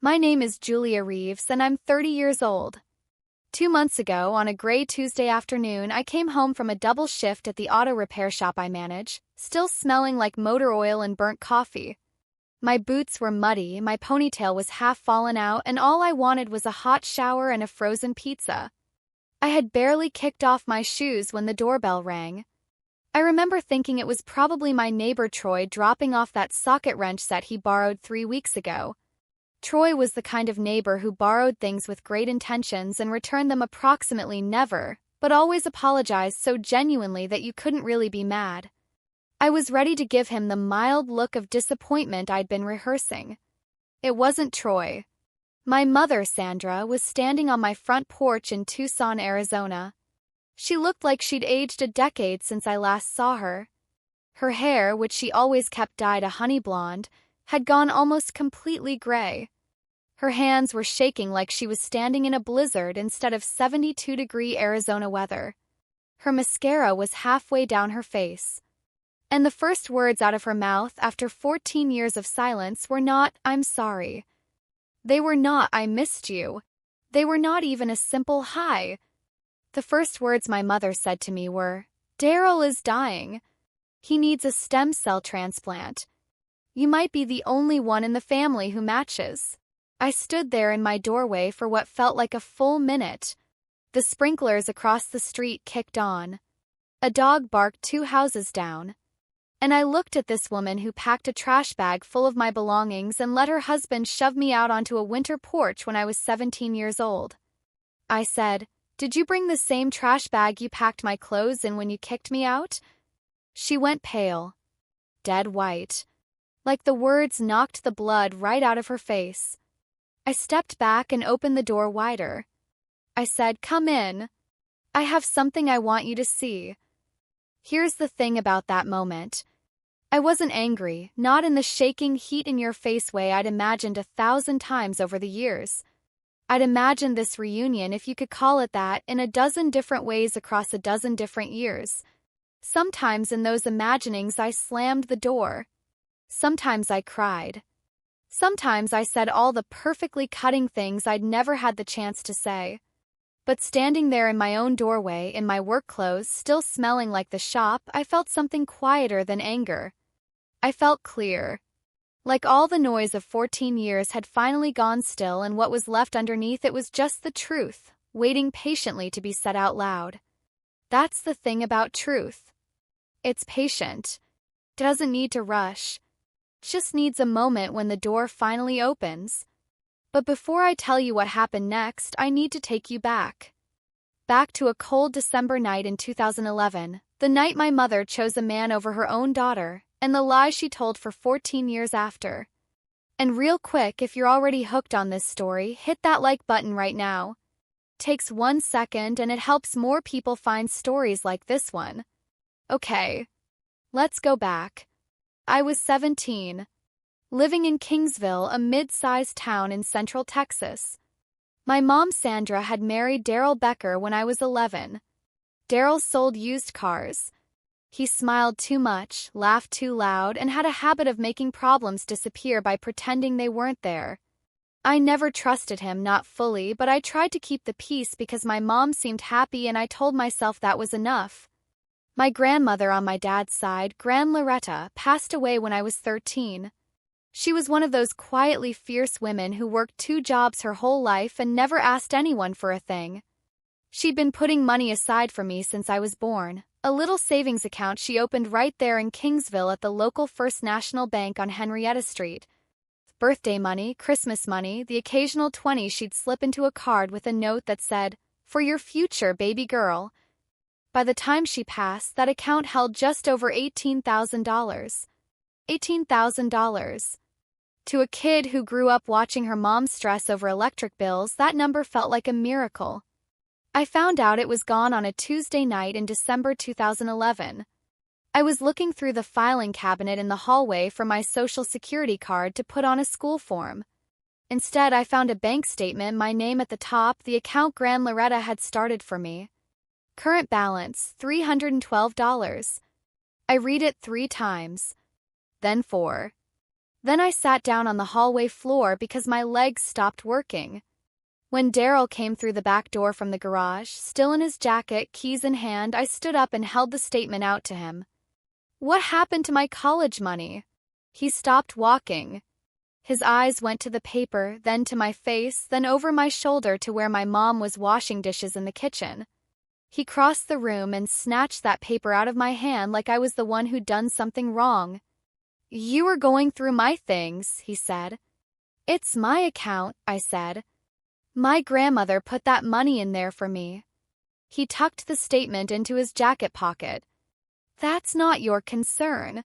My name is Julia Reeves and I'm 30 years old. 2 months ago, on a gray Tuesday afternoon, I came home from a double shift at the auto repair shop I manage, still smelling like motor oil and burnt coffee. My boots were muddy, my ponytail was half fallen out, and all I wanted was a hot shower and a frozen pizza. I had barely kicked off my shoes when the doorbell rang. I remember thinking it was probably my neighbor Troy dropping off that socket wrench set he borrowed 3 weeks ago. Troy was the kind of neighbor who borrowed things with great intentions and returned them approximately never, but always apologized so genuinely that you couldn't really be mad. I was ready to give him the mild look of disappointment I'd been rehearsing. It wasn't Troy. My mother, Sandra, was standing on my front porch in Tucson, Arizona. She looked like she'd aged a decade since I last saw her. Her hair, which she always kept dyed a honey blonde, had gone almost completely gray. Her hands were shaking like she was standing in a blizzard instead of 72-degree Arizona weather. Her mascara was halfway down her face. And the first words out of her mouth after 14 years of silence were not, "I'm sorry." They were not, "I missed you." They were not even a simple hi. The first words my mother said to me were, "Daryl is dying. He needs a stem cell transplant. You might be the only one in the family who matches." I stood there in my doorway for what felt like a full minute. The sprinklers across the street kicked on. A dog barked 2 houses down. And I looked at this woman who packed a trash bag full of my belongings and let her husband shove me out onto a winter porch when I was 17 years old. I said, "Did you bring the same trash bag you packed my clothes in when you kicked me out?" She went pale. Dead white. Like the words knocked the blood right out of her face. I stepped back and opened the door wider. I said, "Come in. I have something I want you to see." Here's the thing about that moment. I wasn't angry, not in the shaking heat-in-your-face way I'd imagined 1,000 times over the years. I'd imagined this reunion, if you could call it that, in a dozen different ways across a dozen different years. Sometimes in those imaginings I slammed the door. Sometimes I cried. Sometimes I said all the perfectly cutting things I'd never had the chance to say. But standing there in my own doorway, in my work clothes, still smelling like the shop, I felt something quieter than anger. I felt clear. Like all the noise of 14 years had finally gone still, and what was left underneath it was just the truth, waiting patiently to be said out loud. That's the thing about truth. It's patient. It doesn't need to rush. It just needs a moment when the door finally opens. But before I tell you what happened next, I need to take you back. Back to a cold December night in 2011, the night my mother chose a man over her own daughter, and the lie she told for 14 years after. And real quick, if you're already hooked on this story, hit that like button right now. It takes 1 second and it helps more people find stories like this one. Okay, let's go back. I was 17. Living in Kingsville, a mid-sized town in central Texas. My mom, Sandra, had married Daryl Becker when I was 11. Daryl sold used cars. He smiled too much, laughed too loud, and had a habit of making problems disappear by pretending they weren't there. I never trusted him, not fully, but I tried to keep the peace because my mom seemed happy and I told myself that was enough. My grandmother on my dad's side, Gran Loretta, passed away when I was 13. She was one of those quietly fierce women who worked 2 jobs her whole life and never asked anyone for a thing. She'd been putting money aside for me since I was born, a little savings account she opened right there in Kingsville at the local First National Bank on Henrietta Street. Birthday money, Christmas money, the occasional 20 she'd slip into a card with a note that said, "For your future, baby girl." By the time she passed, that account held just over $18,000. $18,000. To a kid who grew up watching her mom stress over electric bills, that number felt like a miracle. I found out it was gone on a Tuesday night in December 2011. I was looking through the filing cabinet in the hallway for my Social Security card to put on a school form. Instead, I found a bank statement, my name at the top, the account Gran Loretta had started for me. Current balance, $312. I read it 3 times. Then 4. Then I sat down on the hallway floor because my legs stopped working. When Daryl came through the back door from the garage, still in his jacket, keys in hand, I stood up and held the statement out to him. What happened to my college money? He stopped walking. His eyes went to the paper, then to my face, then over my shoulder to where my mom was washing dishes in the kitchen. He crossed the room and snatched that paper out of my hand like I was the one who'd done something wrong. You were going through my things, he said. It's my account, I said. My grandmother put that money in there for me. He tucked the statement into his jacket pocket. That's not your concern.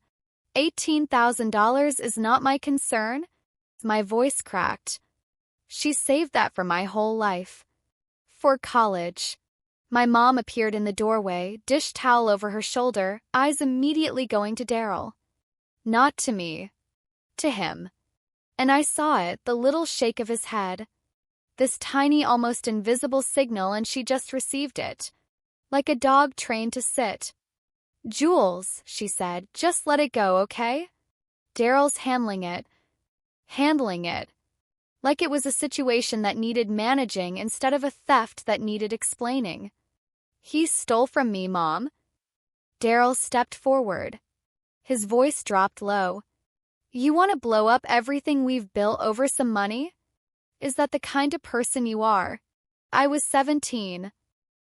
$18,000 is not my concern. My voice cracked. She saved that for my whole life. For college. My mom appeared in the doorway, dish towel over her shoulder, eyes immediately going to Daryl. Not to me. To him. And I saw it, the little shake of his head. This tiny, almost invisible signal, and she just received it. Like a dog trained to sit. Jules, she said, just let it go, okay? Daryl's handling it. Like it was a situation that needed managing instead of a theft that needed explaining. He stole from me, Mom. Daryl stepped forward. His voice dropped low. You want to blow up everything we've built over some money? Is that the kind of person you are? I was 17.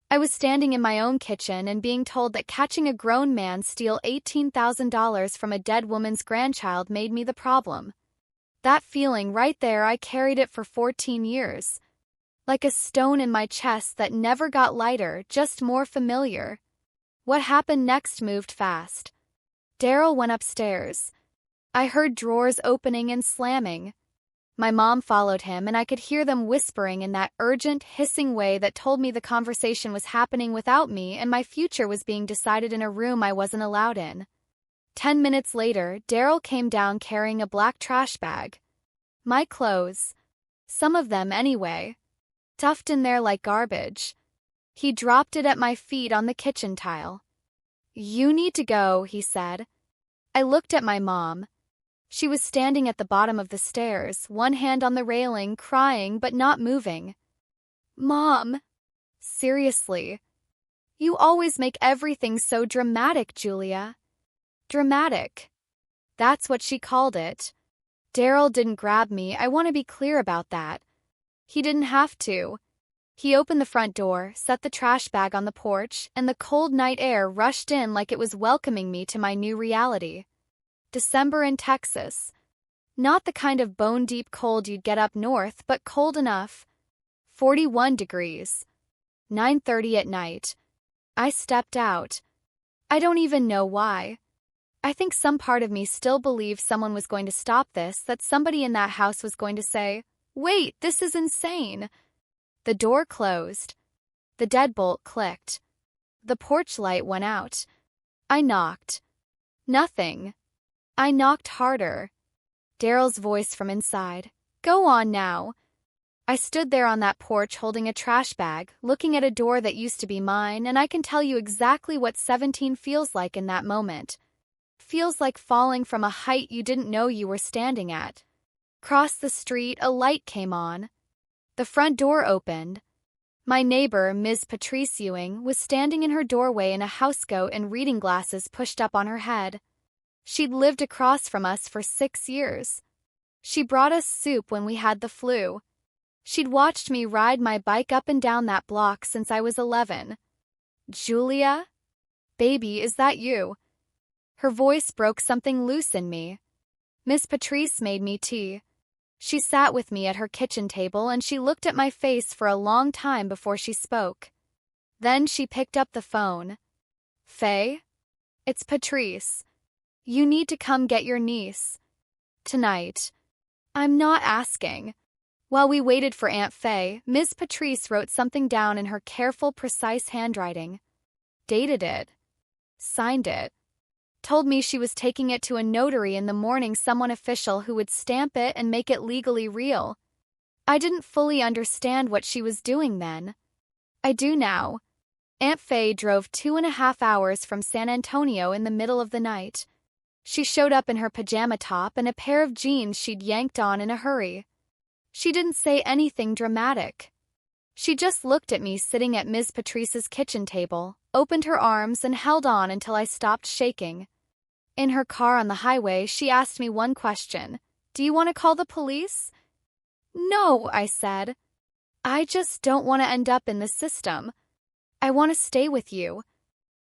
I was standing in my own kitchen and being told that catching a grown man steal $18,000 from a dead woman's grandchild made me the problem. That feeling right there, I carried it for 14 years. Like a stone in my chest that never got lighter, just more familiar. What happened next moved fast. Daryl went upstairs. I heard drawers opening and slamming. My mom followed him, and I could hear them whispering in that urgent, hissing way that told me the conversation was happening without me and my future was being decided in a room I wasn't allowed in. 10 minutes later, Daryl came down carrying a black trash bag. My clothes. Some of them anyway. Stuffed in there like garbage. He dropped it at my feet on the kitchen tile. You need to go, he said. I looked at my mom. She was standing at the bottom of the stairs, one hand on the railing, crying but not moving. Mom! Seriously. You always make everything so dramatic, Julia. Dramatic. That's what she called it. Daryl didn't grab me, I want to be clear about that. He didn't have to. He opened the front door, set the trash bag on the porch, and the cold night air rushed in like it was welcoming me to my new reality. December in Texas. Not the kind of bone-deep cold you'd get up north, but cold enough. 41 degrees. 9:30 at night. I stepped out. I don't even know why. I think some part of me still believed someone was going to stop this, that somebody in that house was going to say, "Wait, this is insane." The door closed. The deadbolt clicked. The porch light went out. I knocked. Nothing. I knocked harder. Daryl's voice from inside. Go on now. I stood there on that porch holding a trash bag, looking at a door that used to be mine, and I can tell you exactly what 17 feels like in that moment. Feels like falling from a height you didn't know you were standing at. Across the street, a light came on. The front door opened. My neighbor, Ms. Patrice Ewing, was standing in her doorway in a housecoat and reading glasses pushed up on her head. She'd lived across from us for 6 years. She brought us soup when we had the flu. She'd watched me ride my bike up and down that block since I was 11. Julia? Baby, is that you? Her voice broke something loose in me. Miss Patrice made me tea. She sat with me at her kitchen table and she looked at my face for a long time before she spoke. Then she picked up the phone. Faye? It's Patrice. You need to come get your niece. Tonight. I'm not asking. While we waited for Aunt Faye, Ms. Patrice wrote something down in her careful, precise handwriting. Dated it. Signed it. Told me she was taking it to a notary in the morning, someone official who would stamp it and make it legally real. I didn't fully understand what she was doing then. I do now. Aunt Faye drove 2.5 hours from San Antonio in the middle of the night. She showed up in her pajama top and a pair of jeans she'd yanked on in a hurry. She didn't say anything dramatic. She just looked at me sitting at Ms. Patrice's kitchen table, opened her arms and held on until I stopped shaking. In her car on the highway, she asked me one question. "Do you want to call the police?" "No," I said. "I just don't want to end up in the system. I want to stay with you."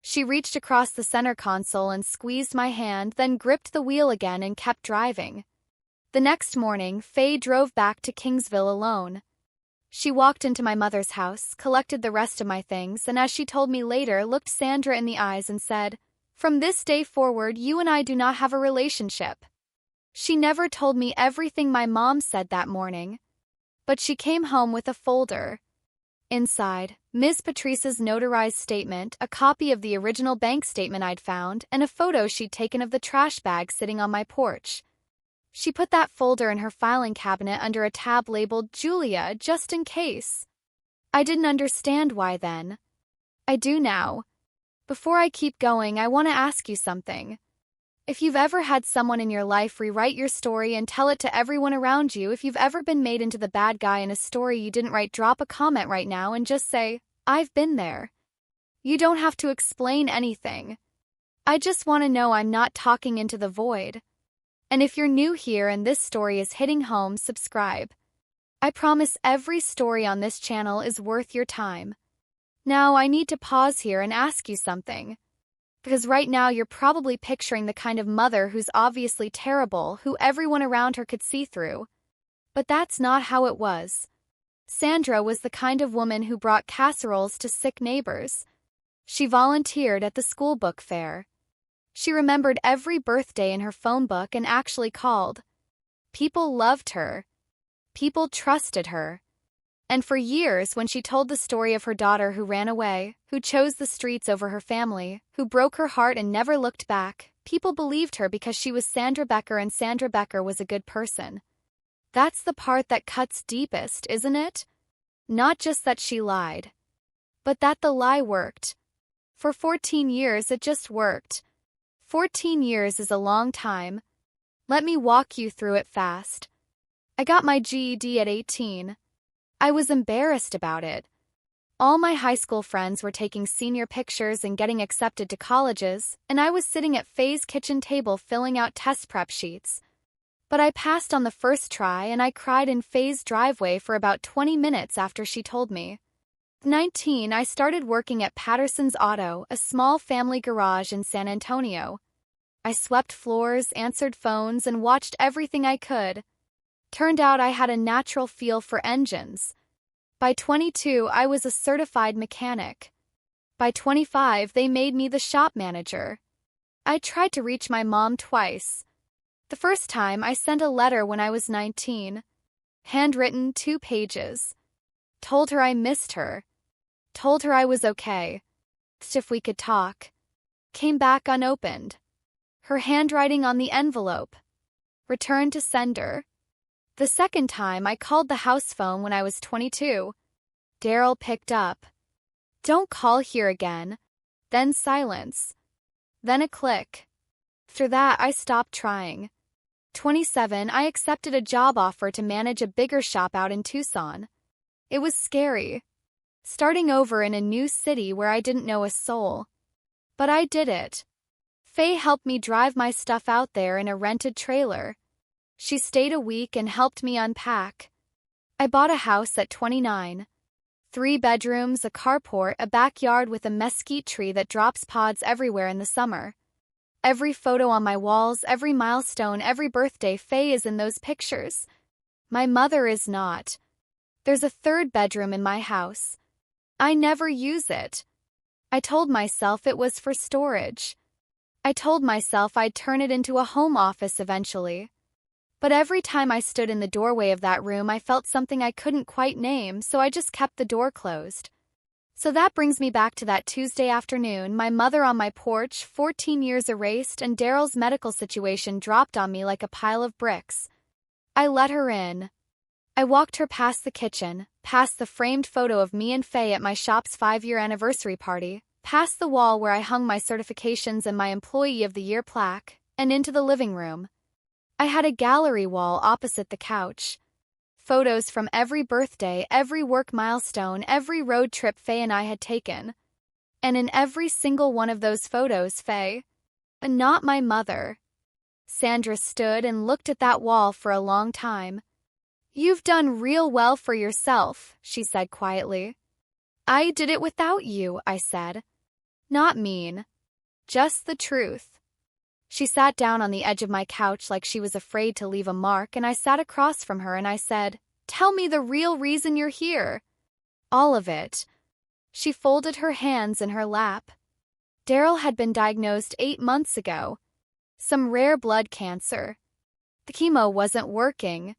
She reached across the center console and squeezed my hand, then gripped the wheel again and kept driving. The next morning, Faye drove back to Kingsville alone. She walked into my mother's house, collected the rest of my things, and as she told me later, looked Sandra in the eyes and said, "From this day forward, you and I do not have a relationship." She never told me everything my mom said that morning, but she came home with a folder. Inside, Ms. Patrice's notarized statement, a copy of the original bank statement I'd found, and a photo she'd taken of the trash bag sitting on my porch. She put that folder in her filing cabinet under a tab labeled Julia, just in case. I didn't understand why then. I do now. Before I keep going, I want to ask you something. If you've ever had someone in your life rewrite your story and tell it to everyone around you, if you've ever been made into the bad guy in a story you didn't write, drop a comment right now and just say, "I've been there." You don't have to explain anything. I just want to know I'm not talking into the void. And if you're new here and this story is hitting home, subscribe. I promise every story on this channel is worth your time. Now I need to pause here and ask you something. Because right now you're probably picturing the kind of mother who's obviously terrible, who everyone around her could see through. But that's not how it was. Sandra was the kind of woman who brought casseroles to sick neighbors. She volunteered at the school book fair. She remembered every birthday in her phone book and actually called. People loved her. People trusted her. And for years, when she told the story of her daughter who ran away, who chose the streets over her family, who broke her heart and never looked back, people believed her because she was Sandra Becker and Sandra Becker was a good person. That's the part that cuts deepest, isn't it? Not just that she lied, but that the lie worked. For 14 years, it just worked. 14 years is a long time. Let me walk you through it fast. I got my GED at 18. I was embarrassed about it. All my high school friends were taking senior pictures and getting accepted to colleges, and I was sitting at Faye's kitchen table filling out test prep sheets. But I passed on the first try and I cried in Faye's driveway for about 20 minutes after she told me. At 19, I started working at Patterson's Auto, a small family garage in San Antonio. I swept floors, answered phones, and watched everything I could. Turned out I had a natural feel for engines. By 22, I was a certified mechanic. By 25, they made me the shop manager. I tried to reach my mom twice. The first time, I sent a letter when I was 19. Handwritten, 2 pages. Told her I missed her. Told her I was okay. Asked if we could talk. Came back unopened. Her handwriting on the envelope. Returned to sender. The second time, I called the house phone when I was 22. Daryl picked up. "Don't call here again." Then silence. Then a click. After that, I stopped trying. 27, I accepted a job offer to manage a bigger shop out in Tucson. It was scary. Starting over in a new city where I didn't know a soul. But I did it. Faye helped me drive my stuff out there in a rented trailer. She stayed a week and helped me unpack. I bought a house at 29. 3 bedrooms, a carport, a backyard with a mesquite tree that drops pods everywhere in the summer. Every photo on my walls, every milestone, every birthday, Faye is in those pictures. My mother is not. There's a 3rd bedroom in my house. I never use it. I told myself it was for storage. I told myself I'd turn it into a home office eventually. But every time I stood in the doorway of that room, I felt something I couldn't quite name, so I just kept the door closed. So that brings me back to that Tuesday afternoon, my mother on my porch, 14 years erased, and Daryl's medical situation dropped on me like a pile of bricks. I let her in. I walked her past the kitchen, past the framed photo of me and Faye at my shop's 5-year anniversary party, past the wall where I hung my certifications and my Employee of the Year plaque, and into the living room. I had a gallery wall opposite the couch. Photos from every birthday, every work milestone, every road trip Faye and I had taken. And in every single one of those photos, Faye, not my mother. Sandra stood and looked at that wall for a long time. "You've done real well for yourself," she said quietly. "I did it without you," I said. Not mean. Just the truth. She sat down on the edge of my couch like she was afraid to leave a mark, and I sat across from her and I said, "Tell me the real reason you're here." "All of it." She folded her hands in her lap. Daryl had been diagnosed 8 months ago. Some rare blood cancer. The chemo wasn't working.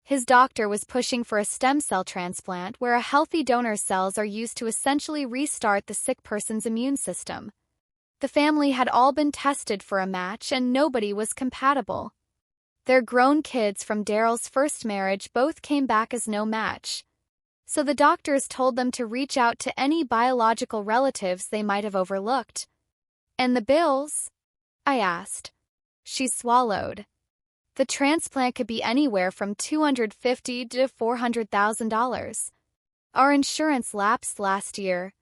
His doctor was pushing for a stem cell transplant where a healthy donor's cells are used to essentially restart the sick person's immune system. The family had all been tested for a match and nobody was compatible. Their grown kids from Daryl's first marriage both came back as no match. So the doctors told them to reach out to any biological relatives they might have overlooked. "And the bills?" I asked. She swallowed. The transplant could be anywhere from $250,000 to $400,000. Our insurance lapsed last year.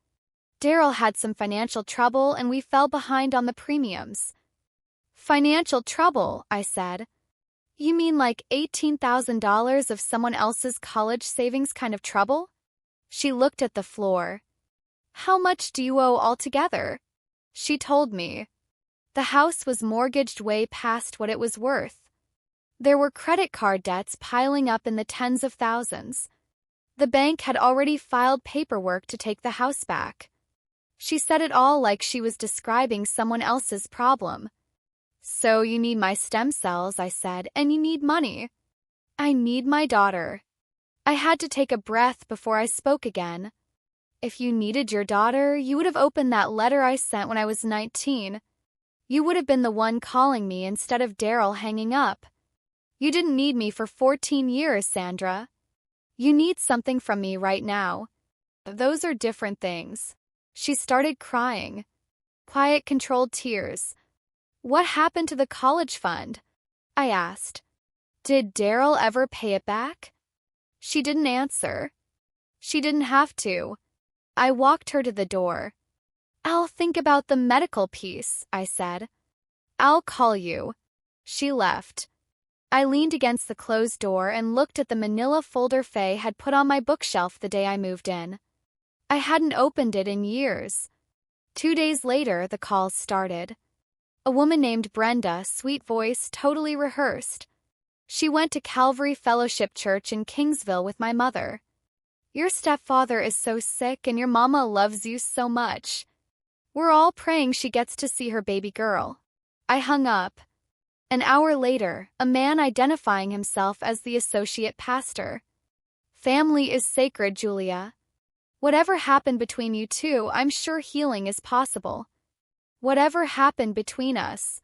Daryl had some financial trouble and we fell behind on the premiums. "Financial trouble," I said. "You mean like $18,000 of someone else's college savings kind of trouble?" She looked at the floor. "How much do you owe altogether?" She told me. The house was mortgaged way past what it was worth. There were credit card debts piling up in the tens of thousands. The bank had already filed paperwork to take the house back. She said it all like she was describing someone else's problem. "So you need my stem cells," I said, "and you need money." "I need my daughter." I had to take a breath before I spoke again. "If you needed your daughter, you would have opened that letter I sent when I was 19. You would have been the one calling me instead of Daryl hanging up. You didn't need me for 14 years, Sandra. You need something from me right now. Those are different things." She started crying. Quiet, controlled tears. "What happened to the college fund?" I asked. "Did Daryl ever pay it back?" She didn't answer. She didn't have to. I walked her to the door. "I'll think about the medical piece," I said. "I'll call you." She left. I leaned against the closed door and looked at the manila folder Faye had put on my bookshelf the day I moved in. I hadn't opened it in years. 2 days later, the calls started. A woman named Brenda, sweet voice, totally rehearsed. She went to Calvary Fellowship Church in Kingsville with my mother. "Your stepfather is so sick and your mama loves you so much. We're all praying she gets to see her baby girl." I hung up. An hour later, a man identifying himself as the associate pastor. "Family is sacred, Julia. Whatever happened between you two, I'm sure healing is possible. Whatever happened between us."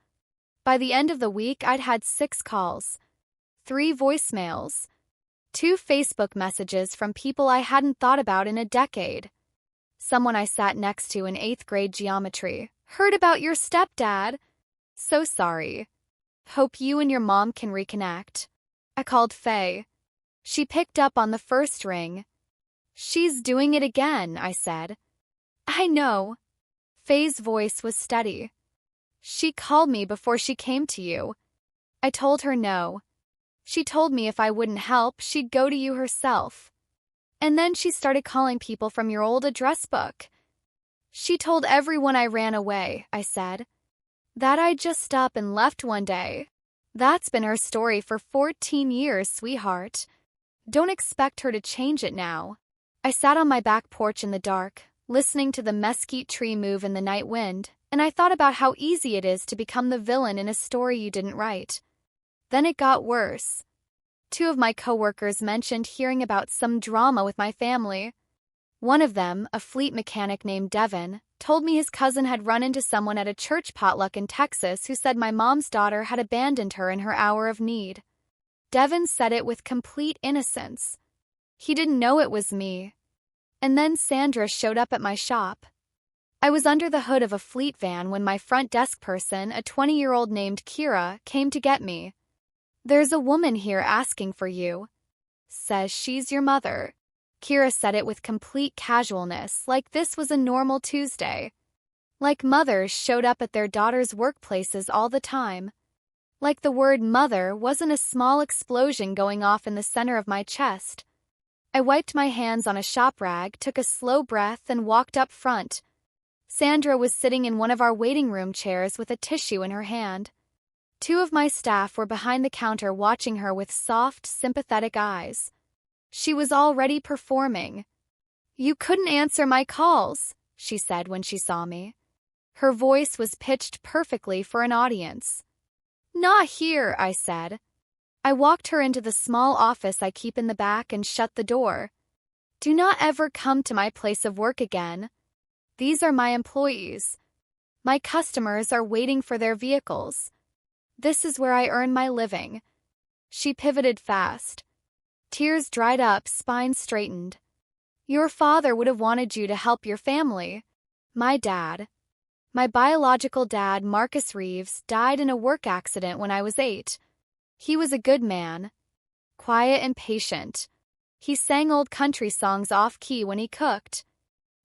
By the end of the week, I'd had 6 calls, 3 voicemails, 2 Facebook messages from people I hadn't thought about in a decade. Someone I sat next to in 8th grade geometry. "Heard about your stepdad. So sorry. Hope you and your mom can reconnect." I called Faye. She picked up on the first ring. "She's doing it again," I said. "I know." Faye's voice was steady. "She called me before she came to you." I told her no. She told me if I wouldn't help, she'd go to you herself. And then she started calling people from your old address book. "She told everyone I ran away," I said. "That I just up and left one day." "That's been her story for 14 years, sweetheart. Don't expect her to change it now." I sat on my back porch in the dark, listening to the mesquite tree move in the night wind, and I thought about how easy it is to become the villain in a story you didn't write. Then it got worse. 2 of my coworkers mentioned hearing about some drama with my family. One of them, a fleet mechanic named Devin, told me his cousin had run into someone at a church potluck in Texas who said my mom's daughter had abandoned her in her hour of need. Devin said it with complete innocence. He didn't know it was me. And then Sandra showed up at my shop. I was under the hood of a fleet van when my front desk person, a 20-year-old named Kira, came to get me. "There's a woman here asking for you. Says she's your mother." Kira said it with complete casualness, like this was a normal Tuesday. Like mothers showed up at their daughters' workplaces all the time. Like the word mother wasn't a small explosion going off in the center of my chest. I wiped my hands on a shop rag, took a slow breath, and walked up front. Sandra was sitting in one of our waiting room chairs with a tissue in her hand. Two of my staff were behind the counter watching her with soft, sympathetic eyes. She was already performing. "You couldn't answer my calls," she said when she saw me. Her voice was pitched perfectly for an audience. "Not here," I said. I walked her into the small office I keep in the back and shut the door. "Do not ever come to my place of work again. These are my employees. My customers are waiting for their vehicles. This is where I earn my living." She pivoted fast. Tears dried up, spine straightened. "Your father would have wanted you to help your family. My biological dad, Marcus Reeves, died in a work accident when I was 8. He was a good man. Quiet and patient. He sang old country songs off-key when he cooked.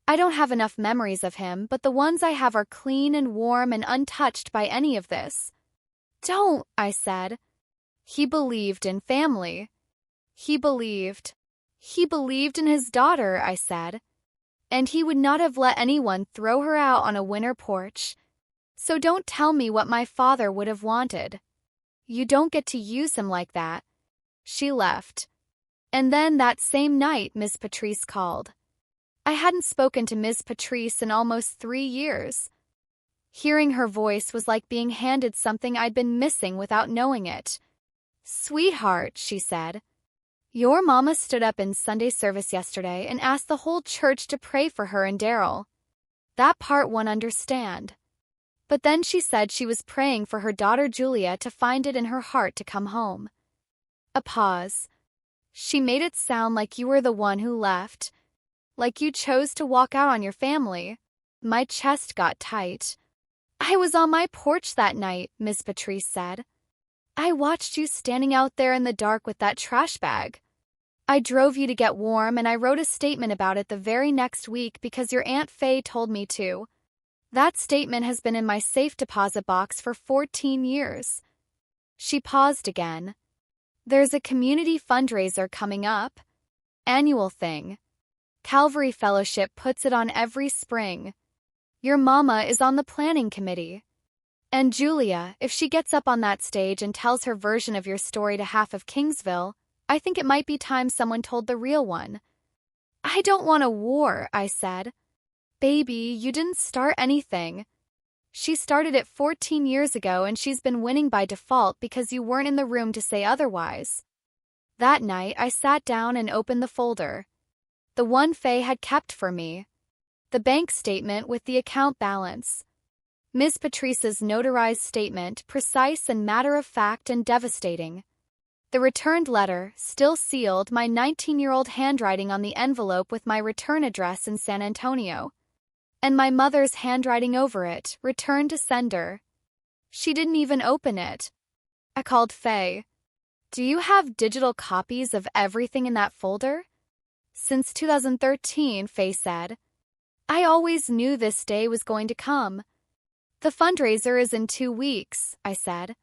I don't have enough memories of him, but the ones I have are clean and warm and untouched by any of this." "Don't," I said. "He believed in family. He believed in his daughter," I said. "And he would not have let anyone throw her out on a winter porch. So don't tell me what my father would have wanted. You don't get to use him like that." She left. And then that same night, Miss Patrice called. I hadn't spoken to Ms. Patrice in almost 3 years. Hearing her voice was like being handed something I'd been missing without knowing it. "Sweetheart," she said, "your mama stood up in Sunday service yesterday and asked the whole church to pray for her and Daryl. That part one understand. But then she said she was praying for her daughter Julia to find it in her heart to come home." A pause. "She made it sound like you were the one who left. Like you chose to walk out on your family." My chest got tight. "I was on my porch that night," Miss Patrice said. "I watched you standing out there in the dark with that trash bag. I drove you to get warm, and I wrote a statement about it the very next week because your Aunt Faye told me to. That statement has been in my safe deposit box for 14 years. She paused again. "There's a community fundraiser coming up. Annual thing. Calvary Fellowship puts it on every spring. Your mama is on the planning committee. And Julia, if she gets up on that stage and tells her version of your story to half of Kingsville, I think it might be time someone told the real one." "I don't want a war," I said. "Baby, you didn't start anything. She started it 14 years ago and she's been winning by default because you weren't in the room to say otherwise." That night, I sat down and opened the folder. The one Faye had kept for me. The bank statement with the account balance. Ms. Patrice's notarized statement, precise and matter-of-fact and devastating. The returned letter, still sealed, my 19-year-old handwriting on the envelope with my return address in San Antonio. And my mother's handwriting over it, returned to sender. She didn't even open it. I called Faye. "Do you have digital copies of everything in that folder?" "Since 2013, Faye said. I always knew this day was going to come." "The fundraiser is in 2 weeks, I said.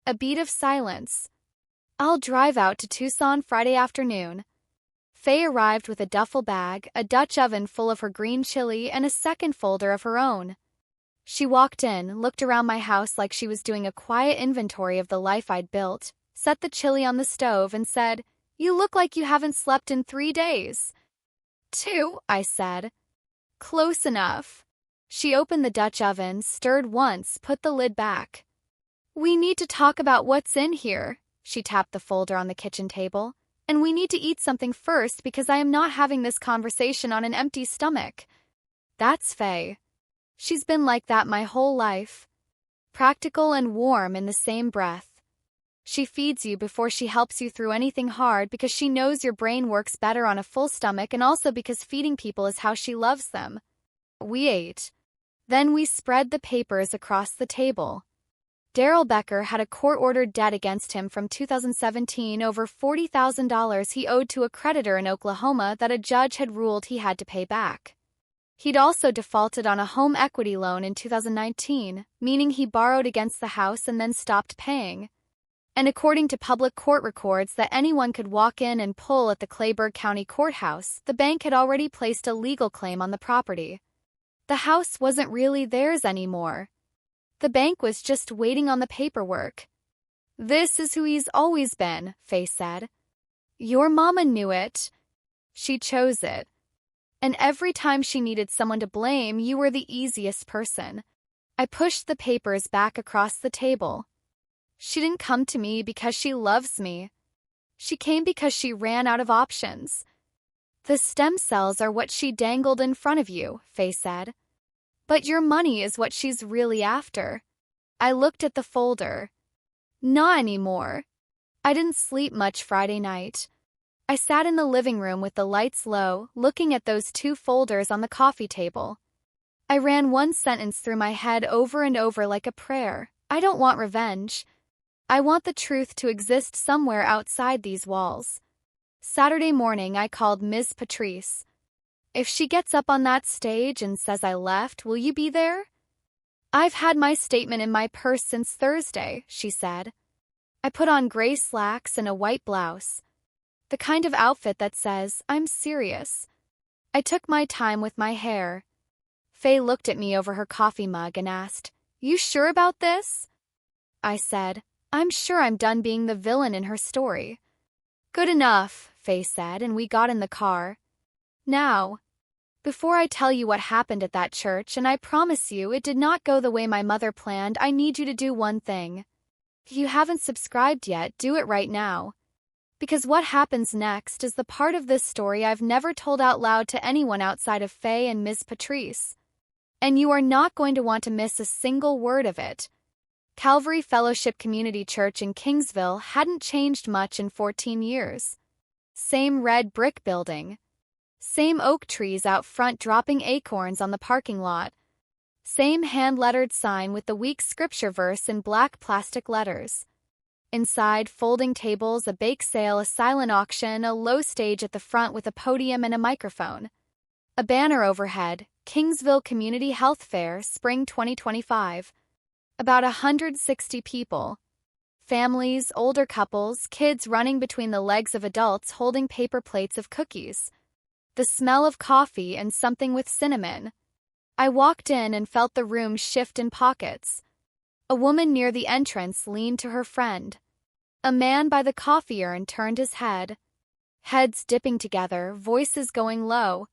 A beat of silence. "I'll drive out to Tucson Friday afternoon." Faye arrived with a duffel bag, a Dutch oven full of her green chili, and a second folder of her own. She walked in, looked around my house like she was doing a quiet inventory of the life I'd built, set the chili on the stove, and said, "You look like you haven't slept in 3 days." "2, I said. "Close enough." She opened the Dutch oven, stirred once, put the lid back. "We need to talk about what's in here." She tapped the folder on the kitchen table. "And we need to eat something first because I am not having this conversation on an empty stomach." That's Faye. She's been like that my whole life. Practical and warm in the same breath. She feeds you before she helps you through anything hard because she knows your brain works better on a full stomach and also because feeding people is how she loves them. We ate. Then we spread the papers across the table. Daryl Becker had a court-ordered debt against him from 2017, over $40,000 he owed to a creditor in Oklahoma that a judge had ruled he had to pay back. He'd also defaulted on a home equity loan in 2019, meaning he borrowed against the house and then stopped paying. And according to public court records that anyone could walk in and pull at the Clayburgh County Courthouse, the bank had already placed a legal claim on the property. The house wasn't really theirs anymore. The bank was just waiting on the paperwork. "This is who he's always been," Faye said. "Your mama knew it. She chose it. And every time she needed someone to blame, you were the easiest person." I pushed the papers back across the table. "She didn't come to me because she loves me. She came because she ran out of options." "The stem cells are what she dangled in front of you," Faye said. "But your money is what she's really after." I looked at the folder. Not anymore. I didn't sleep much Friday night. I sat in the living room with the lights low, looking at those two folders on the coffee table. I ran one sentence through my head over and over like a prayer. I don't want revenge. I want the truth to exist somewhere outside these walls. Saturday morning, I called Ms. Patrice. "If she gets up on that stage and says I left, will you be there?" "I've had my statement in my purse since Thursday," she said. I put on gray slacks and a white blouse. The kind of outfit that says, "I'm serious." I took my time with my hair. Faye looked at me over her coffee mug and asked, "You sure about this?" I said, "I'm sure I'm done being the villain in her story." "Good enough," Faye said, and we got in the car. "Now, before I tell you what happened at that church, and I promise you it did not go the way my mother planned, I need you to do one thing. If you haven't subscribed yet, do it right now. Because what happens next is the part of this story I've never told out loud to anyone outside of Faye and Ms. Patrice. And you are not going to want to miss a single word of it." Calvary Fellowship Community Church in Kingsville hadn't changed much in 14 years. Same red brick building. Same oak trees out front dropping acorns on the parking lot. Same hand-lettered sign with the week's scripture verse in black plastic letters. Inside, folding tables, a bake sale, a silent auction, a low stage at the front with a podium and a microphone. A banner overhead, Kingsville Community Health Fair, Spring 2025. About 160 people. Families, older couples, kids running between the legs of adults holding paper plates of cookies. The smell of coffee and something with cinnamon. I walked in and felt the room shift in pockets. A woman near the entrance leaned to her friend. A man by the coffee urn turned his head. Heads dipping together, voices going low.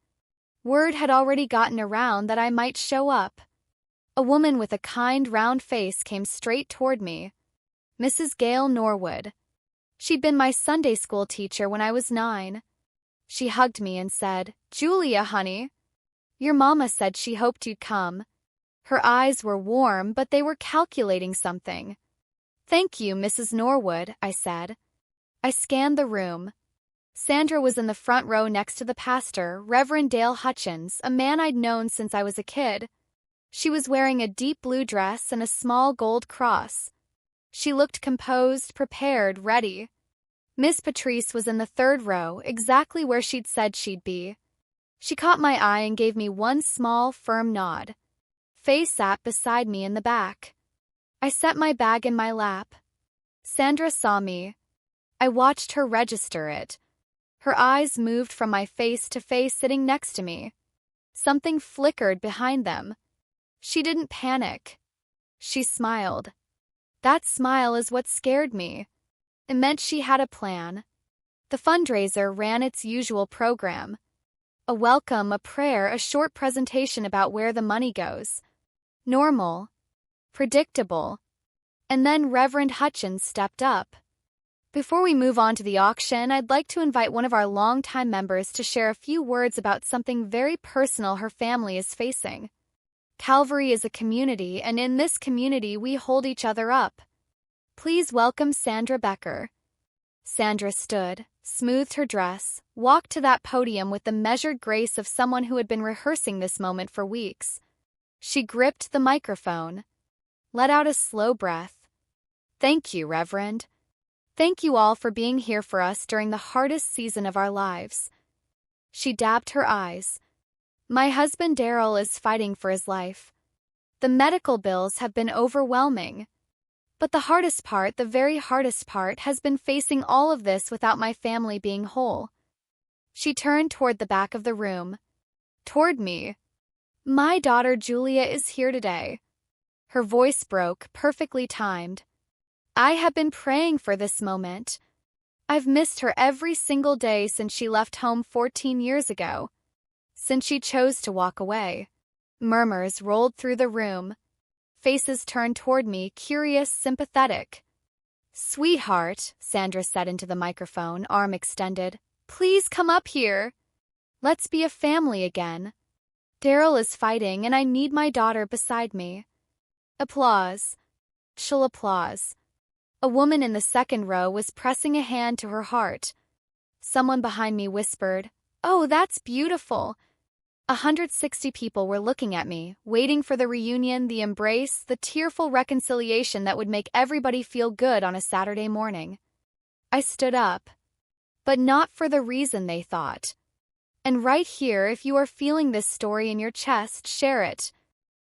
Word had already gotten around that I might show up. A woman with a kind, round face came straight toward me. Mrs. Gail Norwood. She'd been my Sunday school teacher when I was 9. She hugged me and said, "Julia, honey, your mama said she hoped you'd come." Her eyes were warm, but they were calculating something. "Thank you, Mrs. Norwood," I said. I scanned the room. Sandra was in the front row next to the pastor, Reverend Dale Hutchins, a man I'd known since I was a kid. She was wearing a deep blue dress and a small gold cross. She looked composed, prepared, ready. Miss Patrice was in the third row, exactly where she'd said she'd be. She caught my eye and gave me one small, firm nod. Faye sat beside me in the back. I set my bag in my lap. Sandra saw me. I watched her register it. Her eyes moved from my face to Faye sitting next to me. Something flickered behind them. She didn't panic. She smiled. That smile is what scared me. It meant she had a plan. The fundraiser ran its usual program. A welcome, a prayer, a short presentation about where the money goes. Normal. Predictable. And then Reverend Hutchins stepped up. Before we move on to the auction, I'd like to invite one of our longtime members to share a few words about something very personal her family is facing. Calvary is a community, and in this community we hold each other up. Please welcome Sandra Becker. Sandra stood, smoothed her dress, walked to that podium with the measured grace of someone who had been rehearsing this moment for weeks. She gripped the microphone, let out a slow breath. Thank you, Reverend. Thank you all for being here for us during the hardest season of our lives. She dabbed her eyes. My husband Daryl is fighting for his life. The medical bills have been overwhelming. But the hardest part, the very hardest part, has been facing all of this without my family being whole. She turned toward the back of the room. Toward me. My daughter Julia is here today. Her voice broke, perfectly timed. I have been praying for this moment. I've missed her every single day since she left home 14 years ago. Since she chose to walk away. Murmurs rolled through the room. Faces turned toward me, curious, sympathetic. Sweetheart, Sandra said into the microphone, arm extended. Please come up here. Let's be a family again. Daryl is fighting and I need my daughter beside me. Applause. She'll applause. A woman in the second row was pressing a hand to her heart. Someone behind me whispered, "Oh, that's beautiful." 160 people were looking at me, waiting for the reunion, the embrace, the tearful reconciliation that would make everybody feel good on a Saturday morning. I stood up. But not for the reason they thought. And right here, if you are feeling this story in your chest, share it.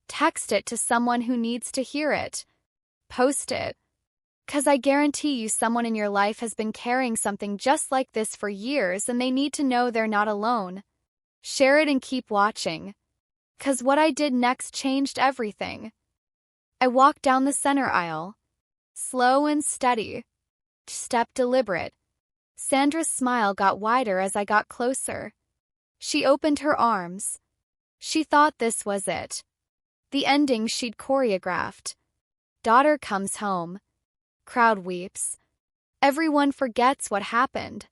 Text it to someone who needs to hear it. Post it. 'Cause I guarantee you someone in your life has been carrying something just like this for years and they need to know they're not alone. Share it and keep watching. 'Cause what I did next changed everything. I walked down the center aisle. Slow and steady. Step deliberate. Sandra's smile got wider as I got closer. She opened her arms. She thought this was it. The ending she'd choreographed. Daughter comes home. Crowd weeps. Everyone forgets what happened.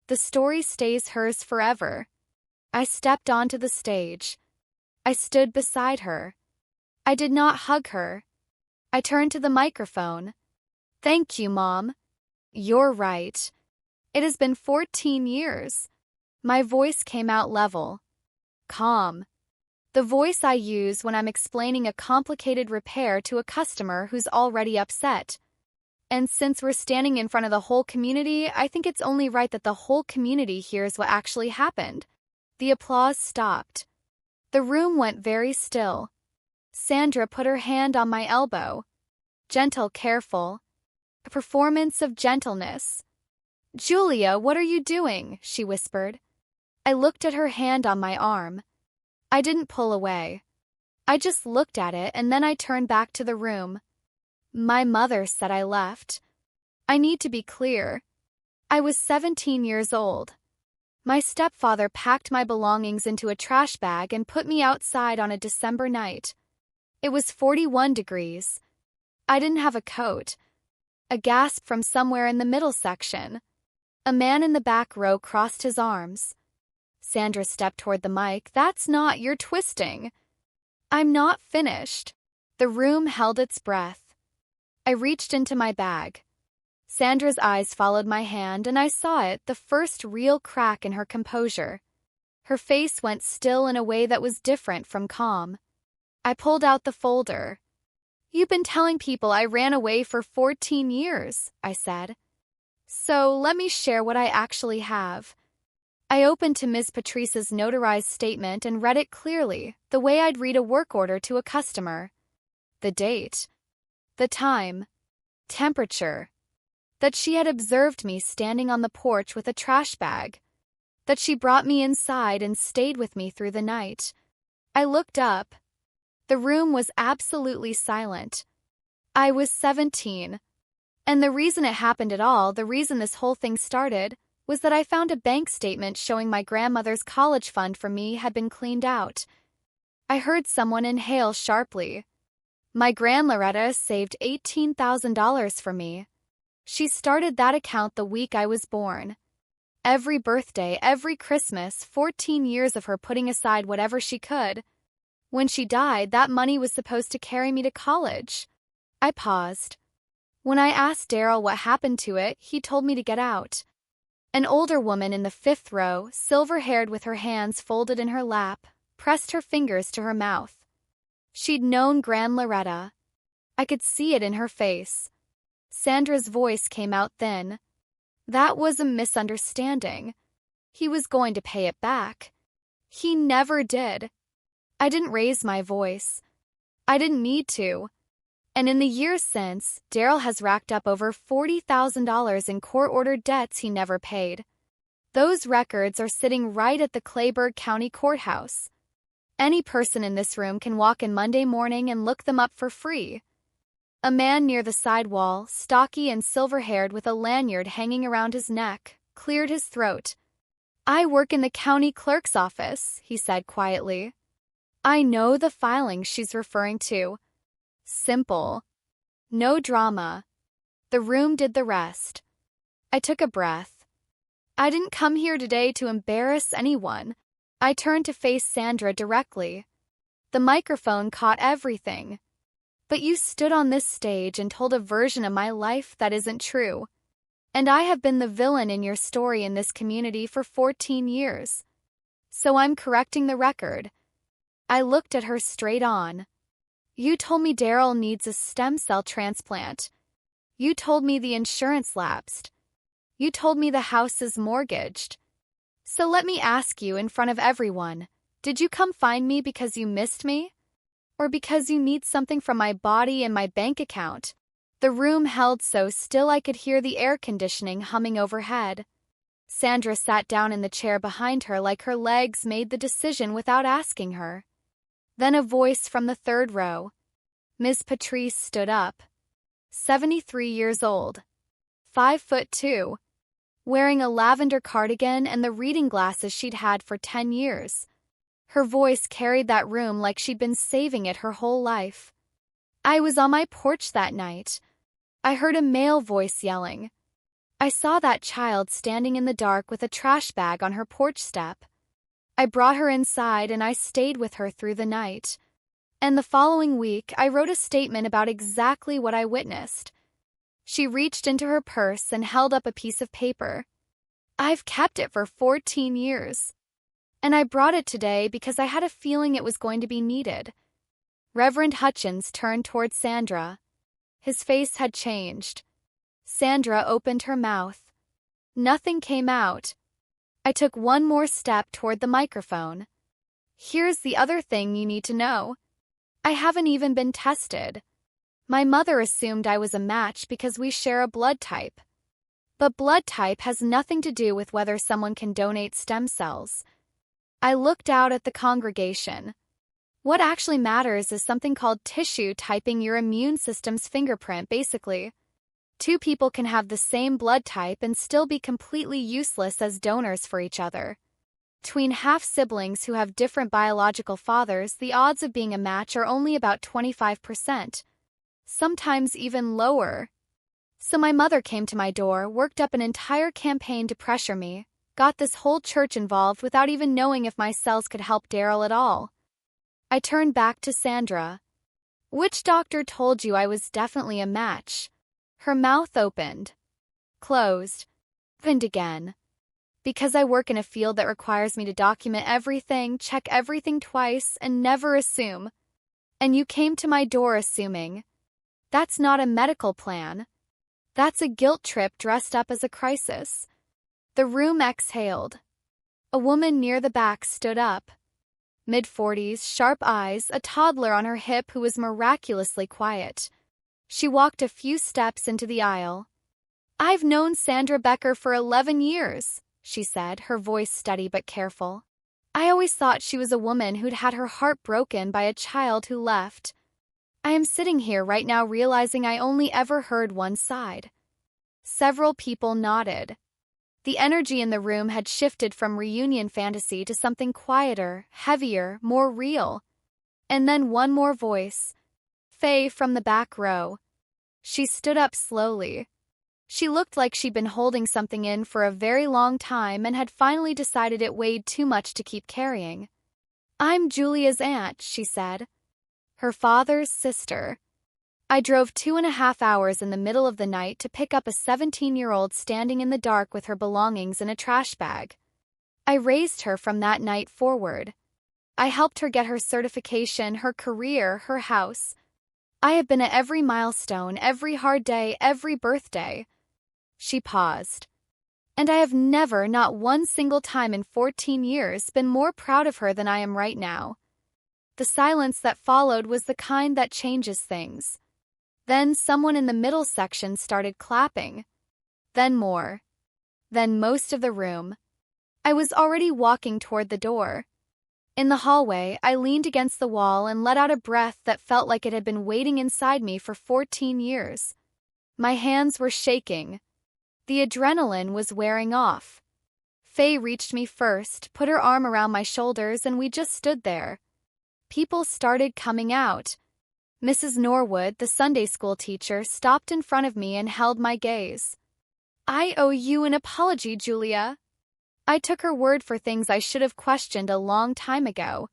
The story stays hers forever. I stepped onto the stage. I stood beside her. I did not hug her. I turned to the microphone. Thank you, Mom. You're right. It has been 14 years. My voice came out level. Calm. The voice I use when I'm explaining a complicated repair to a customer who's already upset. And since we're standing in front of the whole community, I think it's only right that the whole community hears what actually happened. The applause stopped. The room went very still. Sandra put her hand on my elbow. Gentle, careful. A performance of gentleness. Julia, what are you doing? She whispered. I looked at her hand on my arm. I didn't pull away. I just looked at it and then I turned back to the room. My mother said I left. I need to be clear. I was 17 years old. My stepfather packed my belongings into a trash bag and put me outside on a December night. It was 41 degrees. I didn't have a coat. A gasp from somewhere in the middle section. A man in the back row crossed his arms. Sandra stepped toward the mic. That's not, you're twisting. I'm not finished. The room held its breath. I reached into my bag. Sandra's eyes followed my hand and I saw it, the first real crack in her composure. Her face went still in a way that was different from calm. I pulled out the folder. You've been telling people I ran away for 14 years, I said. So let me share what I actually have. I opened to Ms. Patrice's notarized statement and read it clearly, the way I'd read a work order to a customer. The date. The time. Temperature. That she had observed me standing on the porch with a trash bag. That she brought me inside and stayed with me through the night. I looked up. The room was absolutely silent. I was 17. And the reason it happened at all, the reason this whole thing started, was that I found a bank statement showing my grandmother's college fund for me had been cleaned out. I heard someone inhale sharply. My Gran Loretta saved $18,000 for me. She started that account the week I was born. Every birthday, every Christmas, 14 years of her putting aside whatever she could. When she died, that money was supposed to carry me to college. I paused. When I asked Daryl what happened to it, he told me to get out. An older woman in the fifth row, silver-haired with her hands folded in her lap, pressed her fingers to her mouth. She'd known Gran Loretta. I could see it in her face. Sandra's voice came out thin. That was a misunderstanding. He was going to pay it back. He never did. I didn't raise my voice. I didn't need to. And in the years since, Daryl has racked up over $40,000 in court-ordered debts he never paid. Those records are sitting right at the Clayburgh County Courthouse. Any person in this room can walk in Monday morning and look them up for free. A man near the side wall, stocky and silver-haired with a lanyard hanging around his neck, cleared his throat. "I work in the county clerk's office," he said quietly. "I know the filing she's referring to. Simple. No drama." The room did the rest. I took a breath. I didn't come here today to embarrass anyone. I turned to face Sandra directly. The microphone caught everything. "But you stood on this stage and told a version of my life that isn't true. And I have been the villain in your story in this community for 14 years. So I'm correcting the record." I looked at her straight on. "You told me Daryl needs a stem cell transplant. You told me the insurance lapsed. You told me the house is mortgaged. So let me ask you in front of everyone, did you come find me because you missed me? Or because you need something from my body and my bank account?" The room held so still I could hear the air conditioning humming overhead. Sandra sat down in the chair behind her like her legs made the decision without asking her. Then a voice from the third row. Ms. Patrice stood up. 73 years old. 5'2", wearing a lavender cardigan and the reading glasses she'd had for 10 years. Her voice carried that room like she'd been saving it her whole life. "I was on my porch that night. I heard a male voice yelling. I saw that child standing in the dark with a trash bag on her porch step. I brought her inside and I stayed with her through the night. And the following week, I wrote a statement about exactly what I witnessed." She reached into her purse and held up a piece of paper. "I've kept it for 14 years. And I brought it today because I had a feeling it was going to be needed." Reverend Hutchins turned toward Sandra. His face had changed. Sandra opened her mouth. Nothing came out. I took one more step toward the microphone. "Here's the other thing you need to know. I haven't even been tested. My mother assumed I was a match because we share a blood type. But blood type has nothing to do with whether someone can donate stem cells." I looked out at the congregation. What actually matters is something called tissue typing, your immune system's fingerprint, basically. Two people can have the same blood type and still be completely useless as donors for each other. Between half-siblings who have different biological fathers, the odds of being a match are only about 25%, sometimes even lower. So my mother came to my door, worked up an entire campaign to pressure me, got this whole church involved without even knowing if my cells could help Daryl at all. I turned back to Sandra. "Which doctor told you I was definitely a match?" Her mouth opened. Closed. Opened again. "Because I work in a field that requires me to document everything, check everything twice, and never assume. And you came to my door assuming. That's not a medical plan. That's a guilt trip dressed up as a crisis." The room exhaled. A woman near the back stood up. Mid-40s, sharp eyes, a toddler on her hip who was miraculously quiet. She walked a few steps into the aisle. "I've known Sandra Becker for 11 years, she said, her voice steady but careful. "I always thought she was a woman who'd had her heart broken by a child who left. I am sitting here right now realizing I only ever heard one side." Several people nodded. The energy in the room had shifted from reunion fantasy to something quieter, heavier, more real. And then one more voice. Faye from the back row. She stood up slowly. She looked like she'd been holding something in for a very long time and had finally decided it weighed too much to keep carrying. "I'm Julia's aunt," she said. "Her father's sister. I drove 2.5 hours in the middle of the night to pick up a 17-year-old standing in the dark with her belongings in a trash bag. I raised her from that night forward. I helped her get her certification, her career, her house. I have been at every milestone, every hard day, every birthday. She paused. And I have never, not one single time in 14 years, been more proud of her than I am right now. The silence that followed was the kind that changes things. Then someone in the middle section started clapping. Then more. Then most of the room. I was already walking toward the door. In the hallway, I leaned against the wall and let out a breath that felt like it had been waiting inside me for 14 years. My hands were shaking. The adrenaline was wearing off. Faye reached me first, put her arm around my shoulders, and we just stood there. People started coming out. Mrs. Norwood, the Sunday school teacher, stopped in front of me and held my gaze. I owe you an apology, Julia. I took her word for things I should have questioned a long time ago.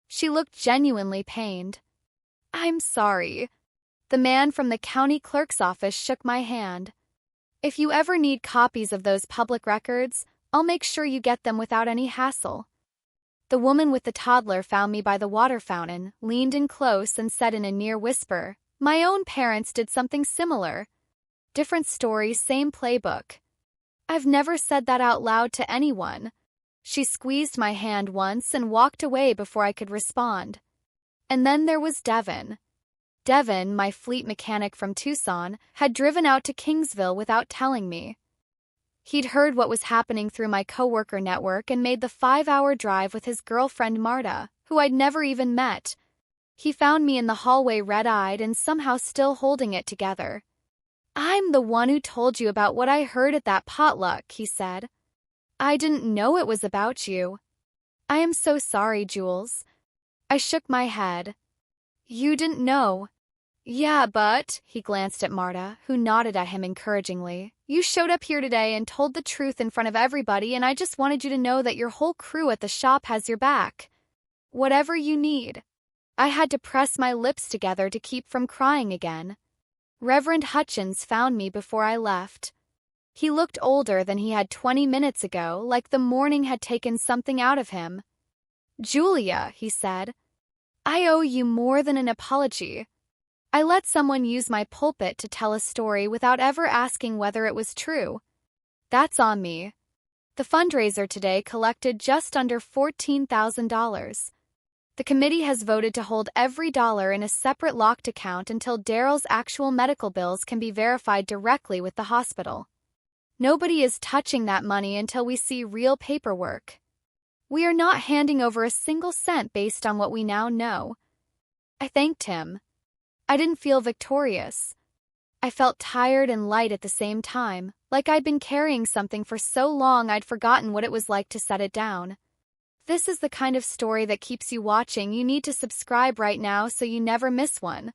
She looked genuinely pained. I'm sorry. The man from the county clerk's office shook my hand. If you ever need copies of those public records, I'll make sure you get them without any hassle. The woman with the toddler found me by the water fountain, leaned in close, and said in a near whisper, My own parents did something similar. Different story, same playbook. I've never said that out loud to anyone. She squeezed my hand once and walked away before I could respond. And then there was Devin. Devin, my fleet mechanic from Tucson, had driven out to Kingsville without telling me. He'd heard what was happening through my coworker network and made the 5-hour drive with his girlfriend Marta, who I'd never even met. He found me in the hallway red-eyed and somehow still holding it together. I'm the one who told you about what I heard at that potluck, he said. I didn't know it was about you. I am so sorry, Jules. I shook my head. You didn't know. Yeah, but, he glanced at Marta, who nodded at him encouragingly. You showed up here today and told the truth in front of everybody, and I just wanted you to know that your whole crew at the shop has your back. Whatever you need. I had to press my lips together to keep from crying again. Reverend Hutchins found me before I left. He looked older than he had 20 minutes ago, like the morning had taken something out of him. Julia, he said, I owe you more than an apology. I let someone use my pulpit to tell a story without ever asking whether it was true. That's on me. The fundraiser today collected just under $14,000. The committee has voted to hold every dollar in a separate locked account until Daryl's actual medical bills can be verified directly with the hospital. Nobody is touching that money until we see real paperwork. We are not handing over a single cent based on what we now know. I thanked him. I didn't feel victorious. I felt tired and light at the same time, like I'd been carrying something for so long I'd forgotten what it was like to set it down. This is the kind of story that keeps you watching. You need to subscribe right now so you never miss one.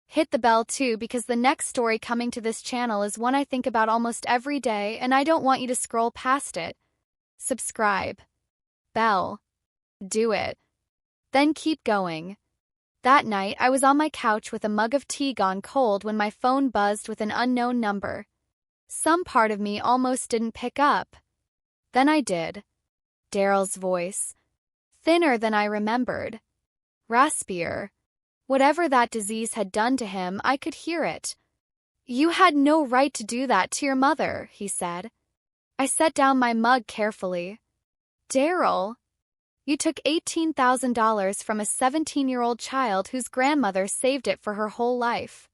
Hit the bell too, because the next story coming to this channel is one I think about almost every day and I don't want you to scroll past it. Subscribe. Bell. Do it. Then keep going. That night, I was on my couch with a mug of tea gone cold when my phone buzzed with an unknown number. Some part of me almost didn't pick up. Then I did. Daryl's voice. Thinner than I remembered. Raspier. Whatever that disease had done to him, I could hear it. You had no right to do that to your mother, he said. I set down my mug carefully. Daryl, you took $18,000 from a 17-year-old child whose grandmother saved it for her whole life.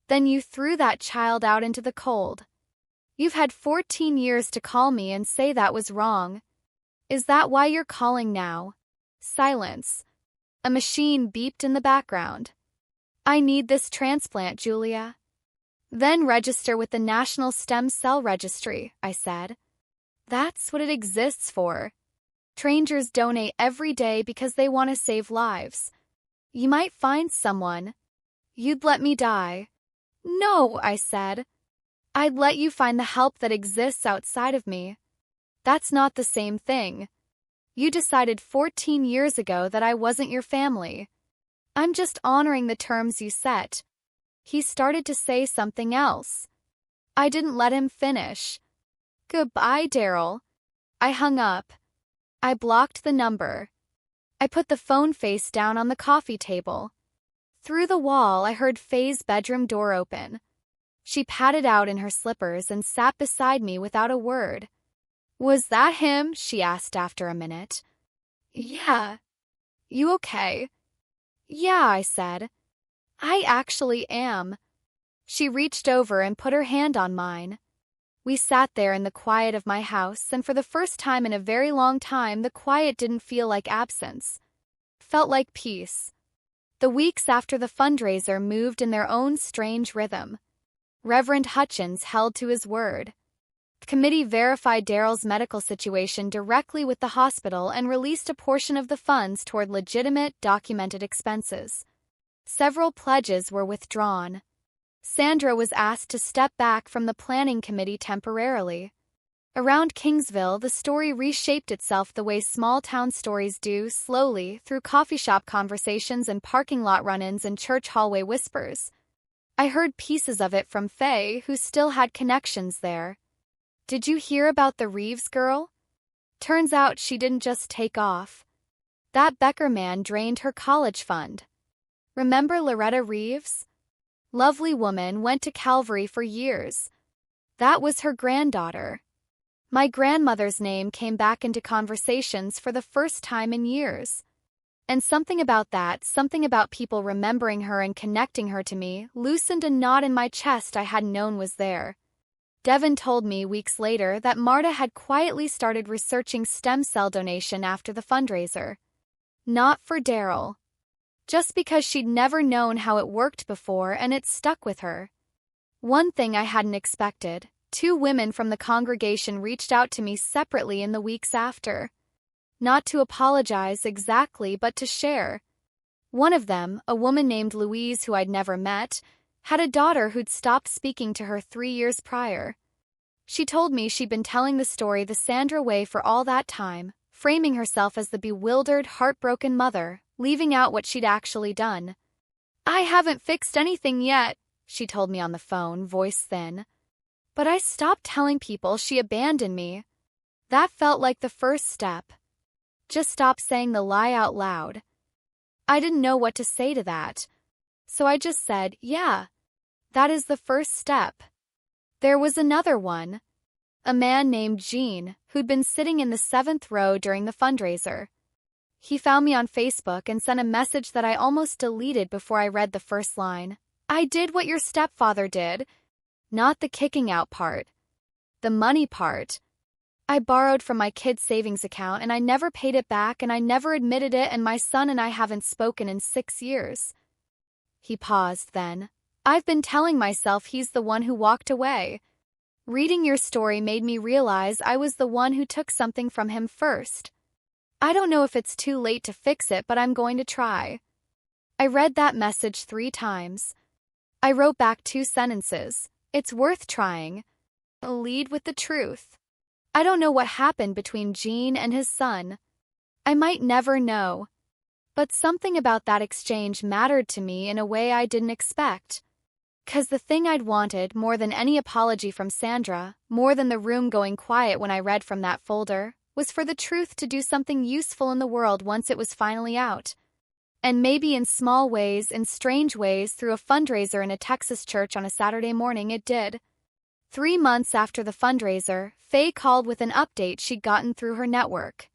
Then you threw that child out into the cold. You've had 14 years to call me and say that was wrong. Is that why you're calling now? Silence. A machine beeped in the background. I need this transplant, Julia. Then register with the National Stem Cell Registry, I said. That's what it exists for. Strangers donate every day because they want to save lives. You might find someone. You'd let me die. No, I said. I'd let you find the help that exists outside of me. That's not the same thing. You decided 14 years ago that I wasn't your family. I'm just honoring the terms you set. He started to say something else. I didn't let him finish. Goodbye, Daryl. I hung up. I blocked the number. I put the phone face down on the coffee table. Through the wall, I heard Faye's bedroom door open. She padded out in her slippers and sat beside me without a word. "Was that him?" she asked after a minute. "Yeah. You okay?" "Yeah," I said. "I actually am." She reached over and put her hand on mine. We sat there in the quiet of my house, and for the first time in a very long time, the quiet didn't feel like absence. Felt like peace. The weeks after the fundraiser moved in their own strange rhythm. Reverend Hutchins held to his word. The committee verified Daryl's medical situation directly with the hospital and released a portion of the funds toward legitimate, documented expenses. Several pledges were withdrawn. Sandra was asked to step back from the planning committee temporarily. Around Kingsville, the story reshaped itself the way small-town stories do, slowly, through coffee shop conversations and parking lot run-ins and church hallway whispers. I heard pieces of it from Faye, who still had connections there. "Did you hear about the Reeves girl? Turns out she didn't just take off. That Becker man drained her college fund. Remember Loretta Reeves? Lovely woman, went to Calvary for years. That was her granddaughter." My grandmother's name came back into conversations for the first time in years. And something about that, something about people remembering her and connecting her to me, loosened a knot in my chest I hadn't known was there. Devin told me weeks later that Marta had quietly started researching stem cell donation after the fundraiser. Not for Daryl. Just because she'd never known how it worked before, and it stuck with her. One thing I hadn't expected: 2 women from the congregation reached out to me separately in the weeks after. Not to apologize exactly, but to share. One of them, a woman named Louise who I'd never met, had a daughter who'd stopped speaking to her 3 years prior. She told me she'd been telling the story the Sandra way for all that time, framing herself as the bewildered, heartbroken mother, leaving out what she'd actually done. "I haven't fixed anything yet," she told me on the phone, voice thin. But I stopped telling people she abandoned me. That felt like the first step. Just stop saying the lie out loud. I didn't know what to say to that. So I just said, "Yeah, that is the first step." There was another one. A man named Gene, who'd been sitting in the 7th row during the fundraiser. He found me on Facebook and sent a message that I almost deleted before I read the first line. "I did what your stepfather did." Not the kicking out part. The money part. "I borrowed from my kid's savings account and I never paid it back and I never admitted it, and my son and I haven't spoken in 6 years. He paused then. "I've been telling myself he's the one who walked away. Reading your story made me realize I was the one who took something from him first. I don't know if it's too late to fix it, but I'm going to try." I read that message 3 times. I wrote back 2 sentences. "It's worth trying. Lead with the truth." I don't know what happened between Gene and his son. I might never know. But something about that exchange mattered to me in a way I didn't expect. 'Cause the thing I'd wanted more than any apology from Sandra, more than the room going quiet when I read from that folder, was for the truth to do something useful in the world once it was finally out. And maybe in small ways, in strange ways, through a fundraiser in a Texas church on a Saturday morning, it did. 3 months after the fundraiser, Faye called with an update she'd gotten through her network.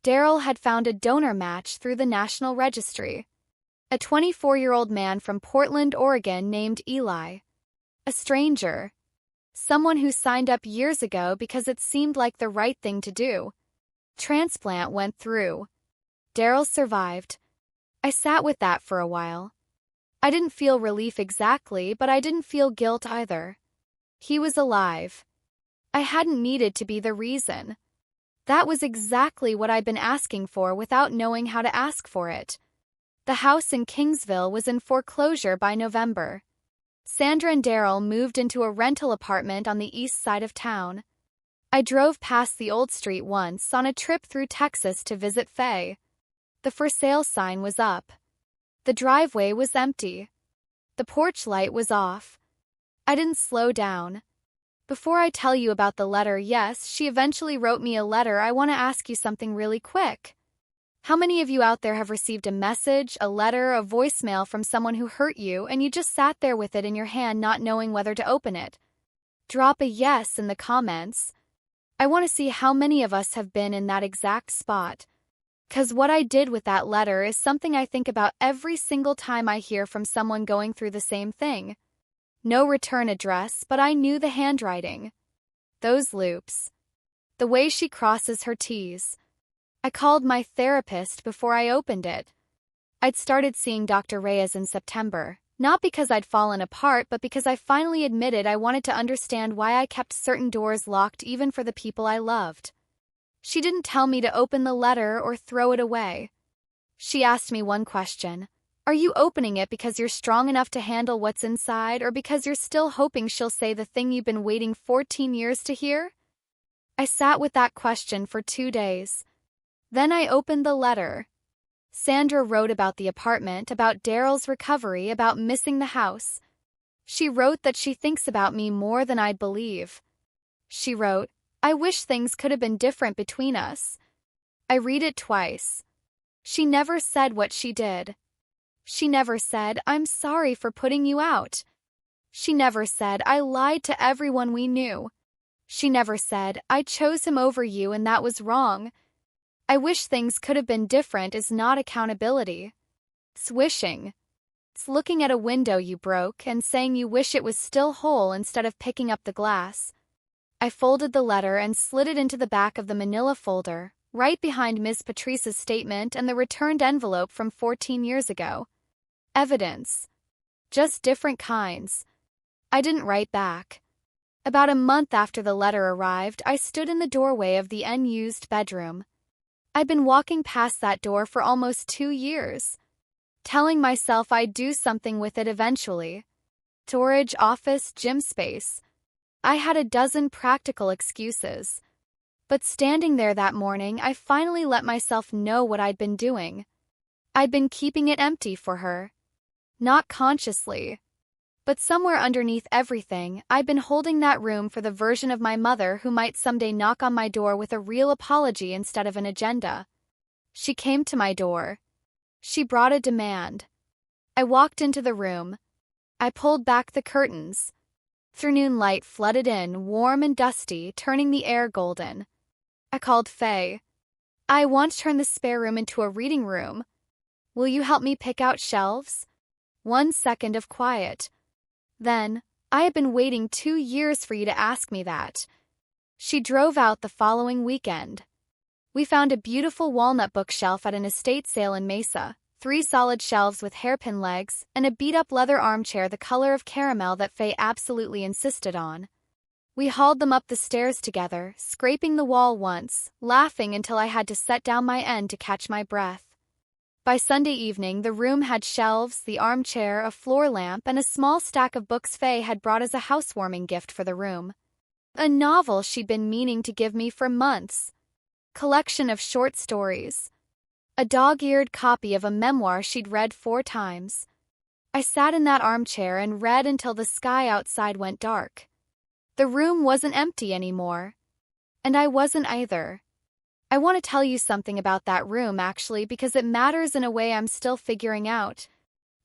Daryl had found a donor match through the National Registry. A 24-year-old man from Portland, Oregon named Eli. A stranger. Someone who signed up years ago because it seemed like the right thing to do. Transplant went through. Daryl survived. I sat with that for a while. I didn't feel relief exactly, but I didn't feel guilt either. He was alive. I hadn't needed to be the reason. That was exactly what I'd been asking for without knowing how to ask for it. The house in Kingsville was in foreclosure by November. Sandra and Daryl moved into a rental apartment on the east side of town. I drove past the old street once on a trip through Texas to visit Faye. The for sale sign was up. The driveway was empty. The porch light was off. I didn't slow down. "Before I tell you about the letter, yes, she eventually wrote me a letter. I want to ask you something really quick." How many of you out there have received a message, a letter, a voicemail from someone who hurt you and you just sat there with it in your hand not knowing whether to open it? Drop a yes in the comments. I want to see how many of us have been in that exact spot. 'Cause what I did with that letter is something I think about every single time I hear from someone going through the same thing. No return address, but I knew the handwriting. Those loops. The way she crosses her T's. I called my therapist before I opened it. I'd started seeing Dr. Reyes in September, not because I'd fallen apart, but because I finally admitted I wanted to understand why I kept certain doors locked even for the people I loved. She didn't tell me to open the letter or throw it away. She asked me one question. Are you opening it because you're strong enough to handle what's inside, or because you're still hoping she'll say the thing you've been waiting 14 years to hear? I sat with that question for 2 days. Then I opened the letter. Sandra wrote about the apartment, about Daryl's recovery, about missing the house. She wrote that she thinks about me more than I'd believe. She wrote, I wish things could have been different between us. I read it twice. She never said what she did. She never said, I'm sorry for putting you out. She never said, I lied to everyone we knew. She never said, I chose him over you and that was wrong. I wish things could have been different is not accountability. It's wishing. It's looking at a window you broke and saying you wish it was still whole instead of picking up the glass. I folded the letter and slid it into the back of the manila folder, right behind Ms. Patrice's statement and the returned envelope from 14 years ago. Evidence. Just different kinds. I didn't write back. About a month after the letter arrived, I stood in the doorway of the unused bedroom. I'd been walking past that door for almost 2 years, telling myself I'd do something with it eventually. Storage, office, gym space. I had a dozen practical excuses. But standing there that morning, I finally let myself know what I'd been doing. I'd been keeping it empty for her. Not consciously. But somewhere underneath everything, I'd been holding that room for the version of my mother who might someday knock on my door with a real apology instead of an agenda. She came to my door. She brought a demand. I walked into the room. I pulled back the curtains. Afternoon light flooded in, warm and dusty, turning the air golden. I called Faye. I want to turn the spare room into a reading room. Will you help me pick out shelves? 1 second of quiet. Then, I have been waiting 2 years for you to ask me that. She drove out the following weekend. We found a beautiful walnut bookshelf at an estate sale in Mesa, 3 solid shelves with hairpin legs, and a beat-up leather armchair the color of caramel that Faye absolutely insisted on. We hauled them up the stairs together, scraping the wall once, laughing until I had to set down my end to catch my breath. By Sunday evening, the room had shelves, the armchair, a floor lamp, and a small stack of books Faye had brought as a housewarming gift for the room. A novel she'd been meaning to give me for months. Collection of short stories. A dog-eared copy of a memoir she'd read 4 times. I sat in that armchair and read until the sky outside went dark. The room wasn't empty anymore. And I wasn't either. I want to tell you something about that room, actually, because it matters in a way I'm still figuring out.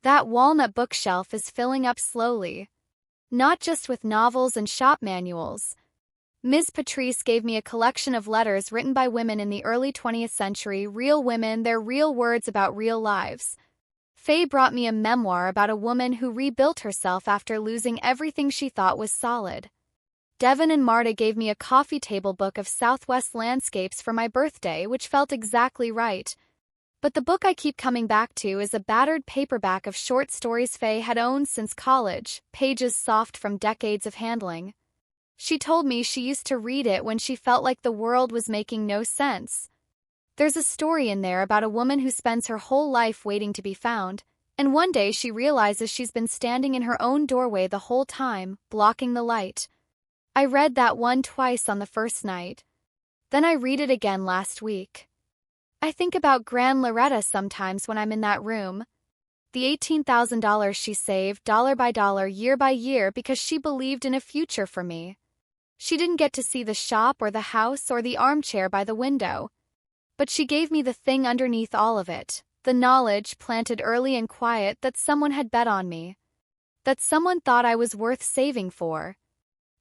That walnut bookshelf is filling up slowly. Not just with novels and shop manuals. Ms. Patrice gave me a collection of letters written by women in the early 20th century, real women, their real words about real lives. Faye brought me a memoir about a woman who rebuilt herself after losing everything she thought was solid. Devin and Marta gave me a coffee table book of Southwest landscapes for my birthday, which felt exactly right. But the book I keep coming back to is a battered paperback of short stories Faye had owned since college, pages soft from decades of handling. She told me she used to read it when she felt like the world was making no sense. There's a story in there about a woman who spends her whole life waiting to be found, and one day she realizes she's been standing in her own doorway the whole time, blocking the light. I read that one twice on the first night. Then I read it again last week. I think about Gran Loretta sometimes when I'm in that room. The $18,000 she saved dollar by dollar, year by year, because she believed in a future for me. She didn't get to see the shop or the house or the armchair by the window. But she gave me the thing underneath all of it, the knowledge planted early and quiet that someone had bet on me. That someone thought I was worth saving for.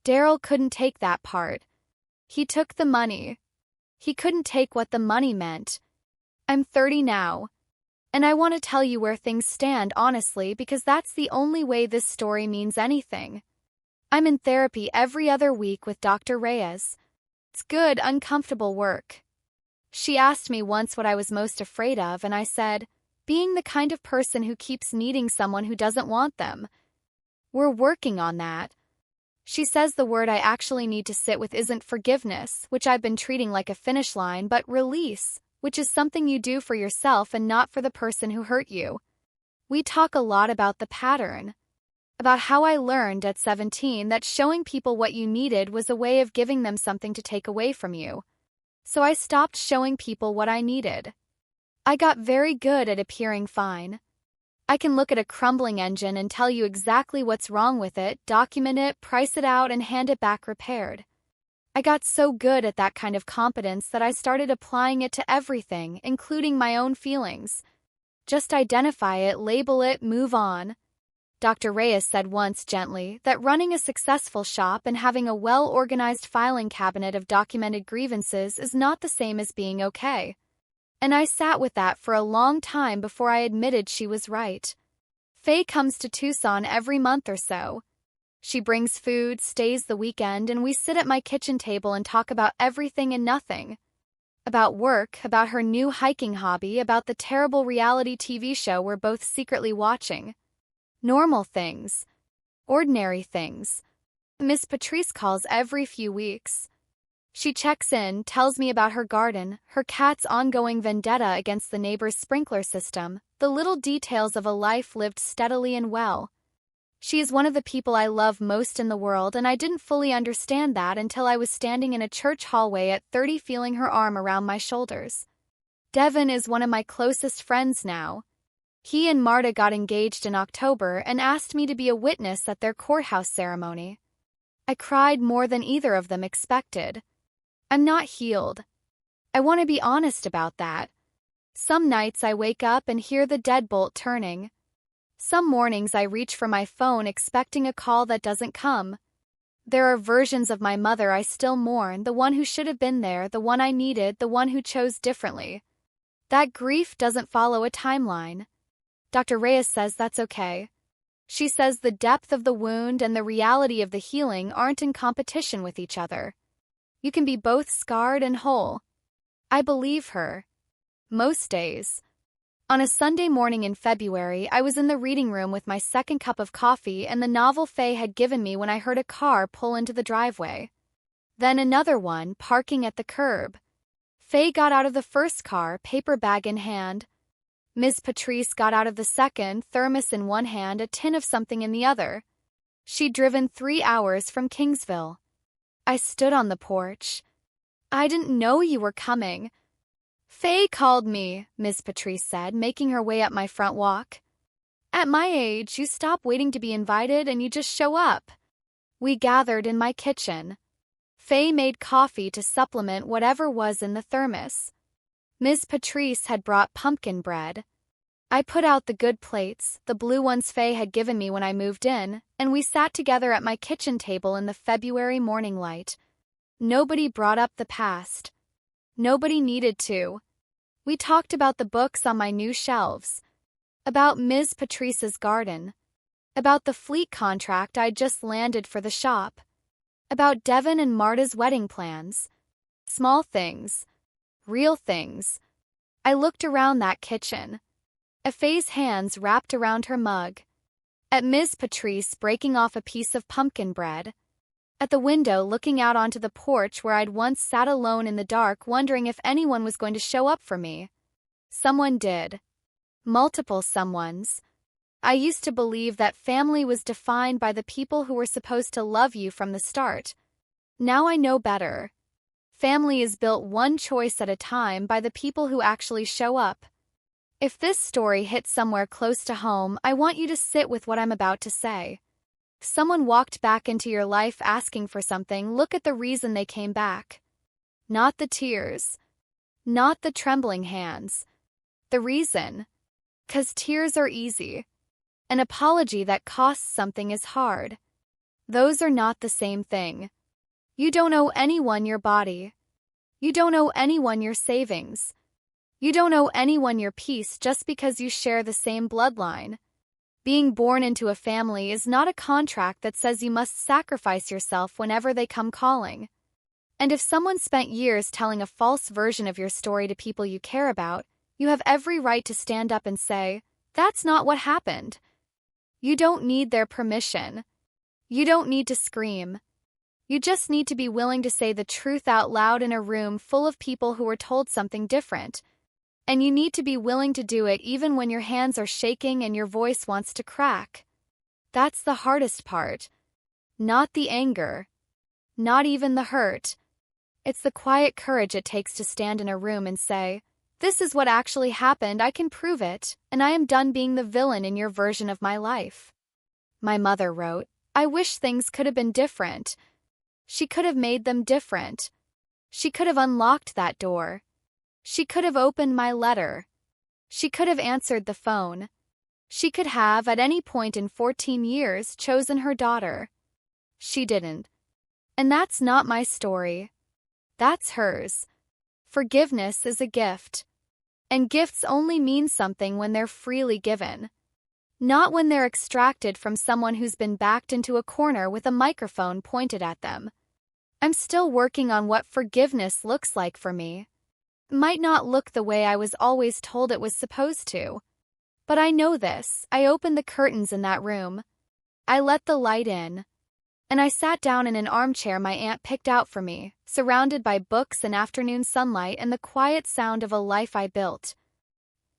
Daryl couldn't take that part. He took the money. He couldn't take what the money meant. I'm 30 now. And I want to tell you where things stand honestly because that's the only way this story means anything. I'm in therapy every other week with Dr. Reyes. It's good, uncomfortable work. She asked me once what I was most afraid of, and I said, being the kind of person who keeps needing someone who doesn't want them. We're working on that. She says the word I actually need to sit with isn't forgiveness, which I've been treating like a finish line, but release, which is something you do for yourself and not for the person who hurt you. We talk a lot about the pattern. About how I learned at 17 that showing people what you needed was a way of giving them something to take away from you. So I stopped showing people what I needed. I got very good at appearing fine. I can look at a crumbling engine and tell you exactly what's wrong with it, document it, price it out, and hand it back repaired. I got so good at that kind of competence that I started applying it to everything, including my own feelings. Just identify it, label it, move on. Dr. Reyes said once gently that running a successful shop and having a well-organized filing cabinet of documented grievances is not the same as being okay. And I sat with that for a long time before I admitted she was right. Faye comes to Tucson every month or so. She brings food, stays the weekend, and we sit at my kitchen table and talk about everything and nothing. About work, about her new hiking hobby, about the terrible reality TV show we're both secretly watching. Normal things. Ordinary things. Miss Patrice calls every few weeks. She checks in, tells me about her garden, her cat's ongoing vendetta against the neighbor's sprinkler system, the little details of a life lived steadily and well. She is one of the people I love most in the world, and I didn't fully understand that until I was standing in a church hallway at 30 feeling her arm around my shoulders. Devin is one of my closest friends now. He and Marta got engaged in October and asked me to be a witness at their courthouse ceremony. I cried more than either of them expected. I'm not healed. I want to be honest about that. Some nights I wake up and hear the deadbolt turning. Some mornings I reach for my phone expecting a call that doesn't come. There are versions of my mother I still mourn, the one who should have been there, the one I needed, the one who chose differently. That grief doesn't follow a timeline. Dr. Reyes says that's okay. She says the depth of the wound and the reality of the healing aren't in competition with each other. You can be both scarred and whole. I believe her. Most days. On a Sunday morning in February, I was in the reading room with my second cup of coffee and the novel Faye had given me when I heard a car pull into the driveway. Then another one, parking at the curb. Faye got out of the first car, paper bag in hand. Ms. Patrice got out of the second, thermos in one hand, a tin of something in the other. She'd driven 3 hours from Kingsville. I stood on the porch. I didn't know you were coming. Faye called me, Ms. Patrice said, making her way up my front walk. At my age, you stop waiting to be invited and you just show up. We gathered in my kitchen. Faye made coffee to supplement whatever was in the thermos. Ms. Patrice had brought pumpkin bread. I put out the good plates, the blue ones Faye had given me when I moved in, and we sat together at my kitchen table in the February morning light. Nobody brought up the past. Nobody needed to. We talked about the books on my new shelves. About Ms. Patrice's garden. About the fleet contract I'd just landed for the shop. About Devin and Marta's wedding plans. Small things. Real things. I looked around that kitchen. At Faye's hands wrapped around her mug. At Ms. Patrice breaking off a piece of pumpkin bread. At the window looking out onto the porch where I'd once sat alone in the dark wondering if anyone was going to show up for me. Someone did. Multiple someones. I used to believe that family was defined by the people who were supposed to love you from the start. Now I know better. Family is built one choice at a time by the people who actually show up. If this story hits somewhere close to home, I want you to sit with what I'm about to say. If someone walked back into your life asking for something, look at the reason they came back. Not the tears. not the trembling hands. The reason? 'Cause tears are easy. An apology that costs something is hard. Those are not the same thing. You don't owe anyone your body. You don't owe anyone your savings. You don't owe anyone your peace just because you share the same bloodline. Being born into a family is not a contract that says you must sacrifice yourself whenever they come calling. And if someone spent years telling a false version of your story to people you care about, you have every right to stand up and say, "That's not what happened." You don't need their permission. You don't need to scream. You just need to be willing to say the truth out loud in a room full of people who were told something different. And you need to be willing to do it even when your hands are shaking and your voice wants to crack. That's the hardest part. Not the anger. Not even the hurt. It's the quiet courage it takes to stand in a room and say, "This is what actually happened, I can prove it, and I am done being the villain in your version of my life." My mother wrote, "I wish things could have been different." She could have made them different. She could have unlocked that door. She could have opened my letter. She could have answered the phone. She could have, at any point in 14 years, chosen her daughter. She didn't. And that's not my story. That's hers. Forgiveness is a gift. And gifts only mean something when they're freely given. Not when they're extracted from someone who's been backed into a corner with a microphone pointed at them. I'm still working on what forgiveness looks like for me. It might not look the way I was always told it was supposed to. But I know this. I opened the curtains in that room. I let the light in. And I sat down in an armchair my aunt picked out for me, surrounded by books and afternoon sunlight and the quiet sound of a life I built.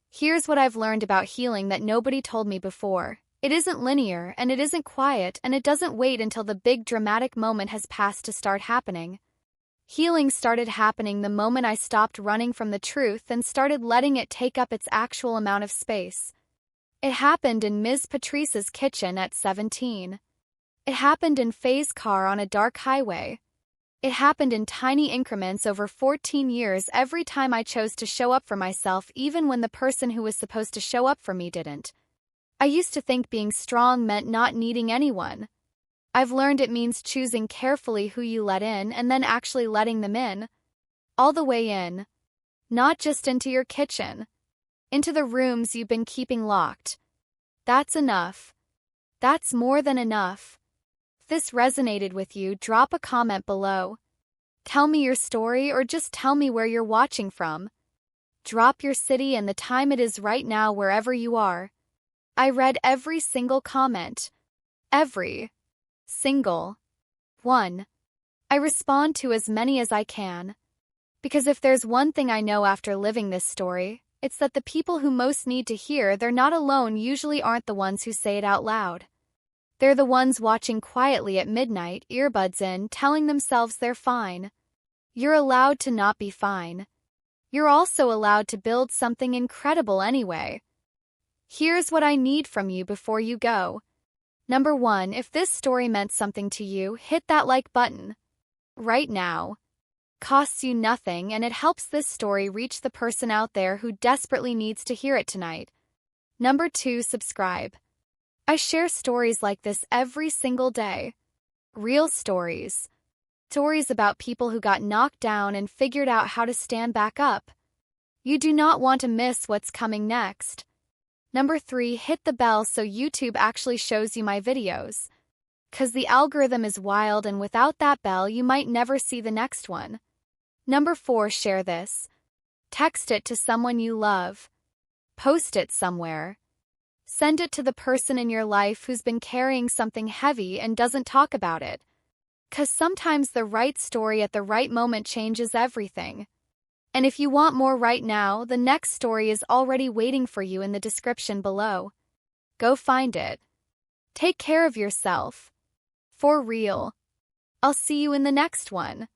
Here's what I've learned about healing that nobody told me before. It isn't linear, and it isn't quiet, and it doesn't wait until the big dramatic moment has passed to start happening. Healing started happening the moment I stopped running from the truth and started letting it take up its actual amount of space. It happened in Ms. Patrice's kitchen at 17. It happened in Faye's car on a dark highway. It happened in tiny increments over 14 years every time I chose to show up for myself even when the person who was supposed to show up for me didn't. I used to think being strong meant not needing anyone. I've learned it means choosing carefully who you let in and then actually letting them in. All the way in. Not just into your kitchen. Into the rooms you've been keeping locked. That's enough. That's more than enough. If this resonated with you, drop a comment below. Tell me your story or just tell me where you're watching from. Drop your city and the time it is right now wherever you are. I read every single comment. Every single one. I respond to as many as I can. Because if there's one thing I know after living this story, it's that the people who most need to hear they're not alone usually aren't the ones who say it out loud. They're the ones watching quietly at midnight, earbuds in, telling themselves they're fine. You're allowed to not be fine. You're also allowed to build something incredible anyway. Here's what I need from you before you go. Number 1, if this story meant something to you, hit that like button. Right now. Costs you nothing and it helps this story reach the person out there who desperately needs to hear it tonight. Number 2, subscribe. I share stories like this every single day. Real stories. Stories about people who got knocked down and figured out how to stand back up. You do not want to miss what's coming next. Number 3, hit the bell so YouTube actually shows you my videos. 'Cause the algorithm is wild and without that bell you might never see the next one. Number 4, share this. Text it to someone you love. Post it somewhere. Send it to the person in your life who's been carrying something heavy and doesn't talk about it. 'Cause sometimes the right story at the right moment changes everything. And if you want more right now, the next story is already waiting for you in the description below. Go find it. Take care of yourself. For real. I'll see you in the next one.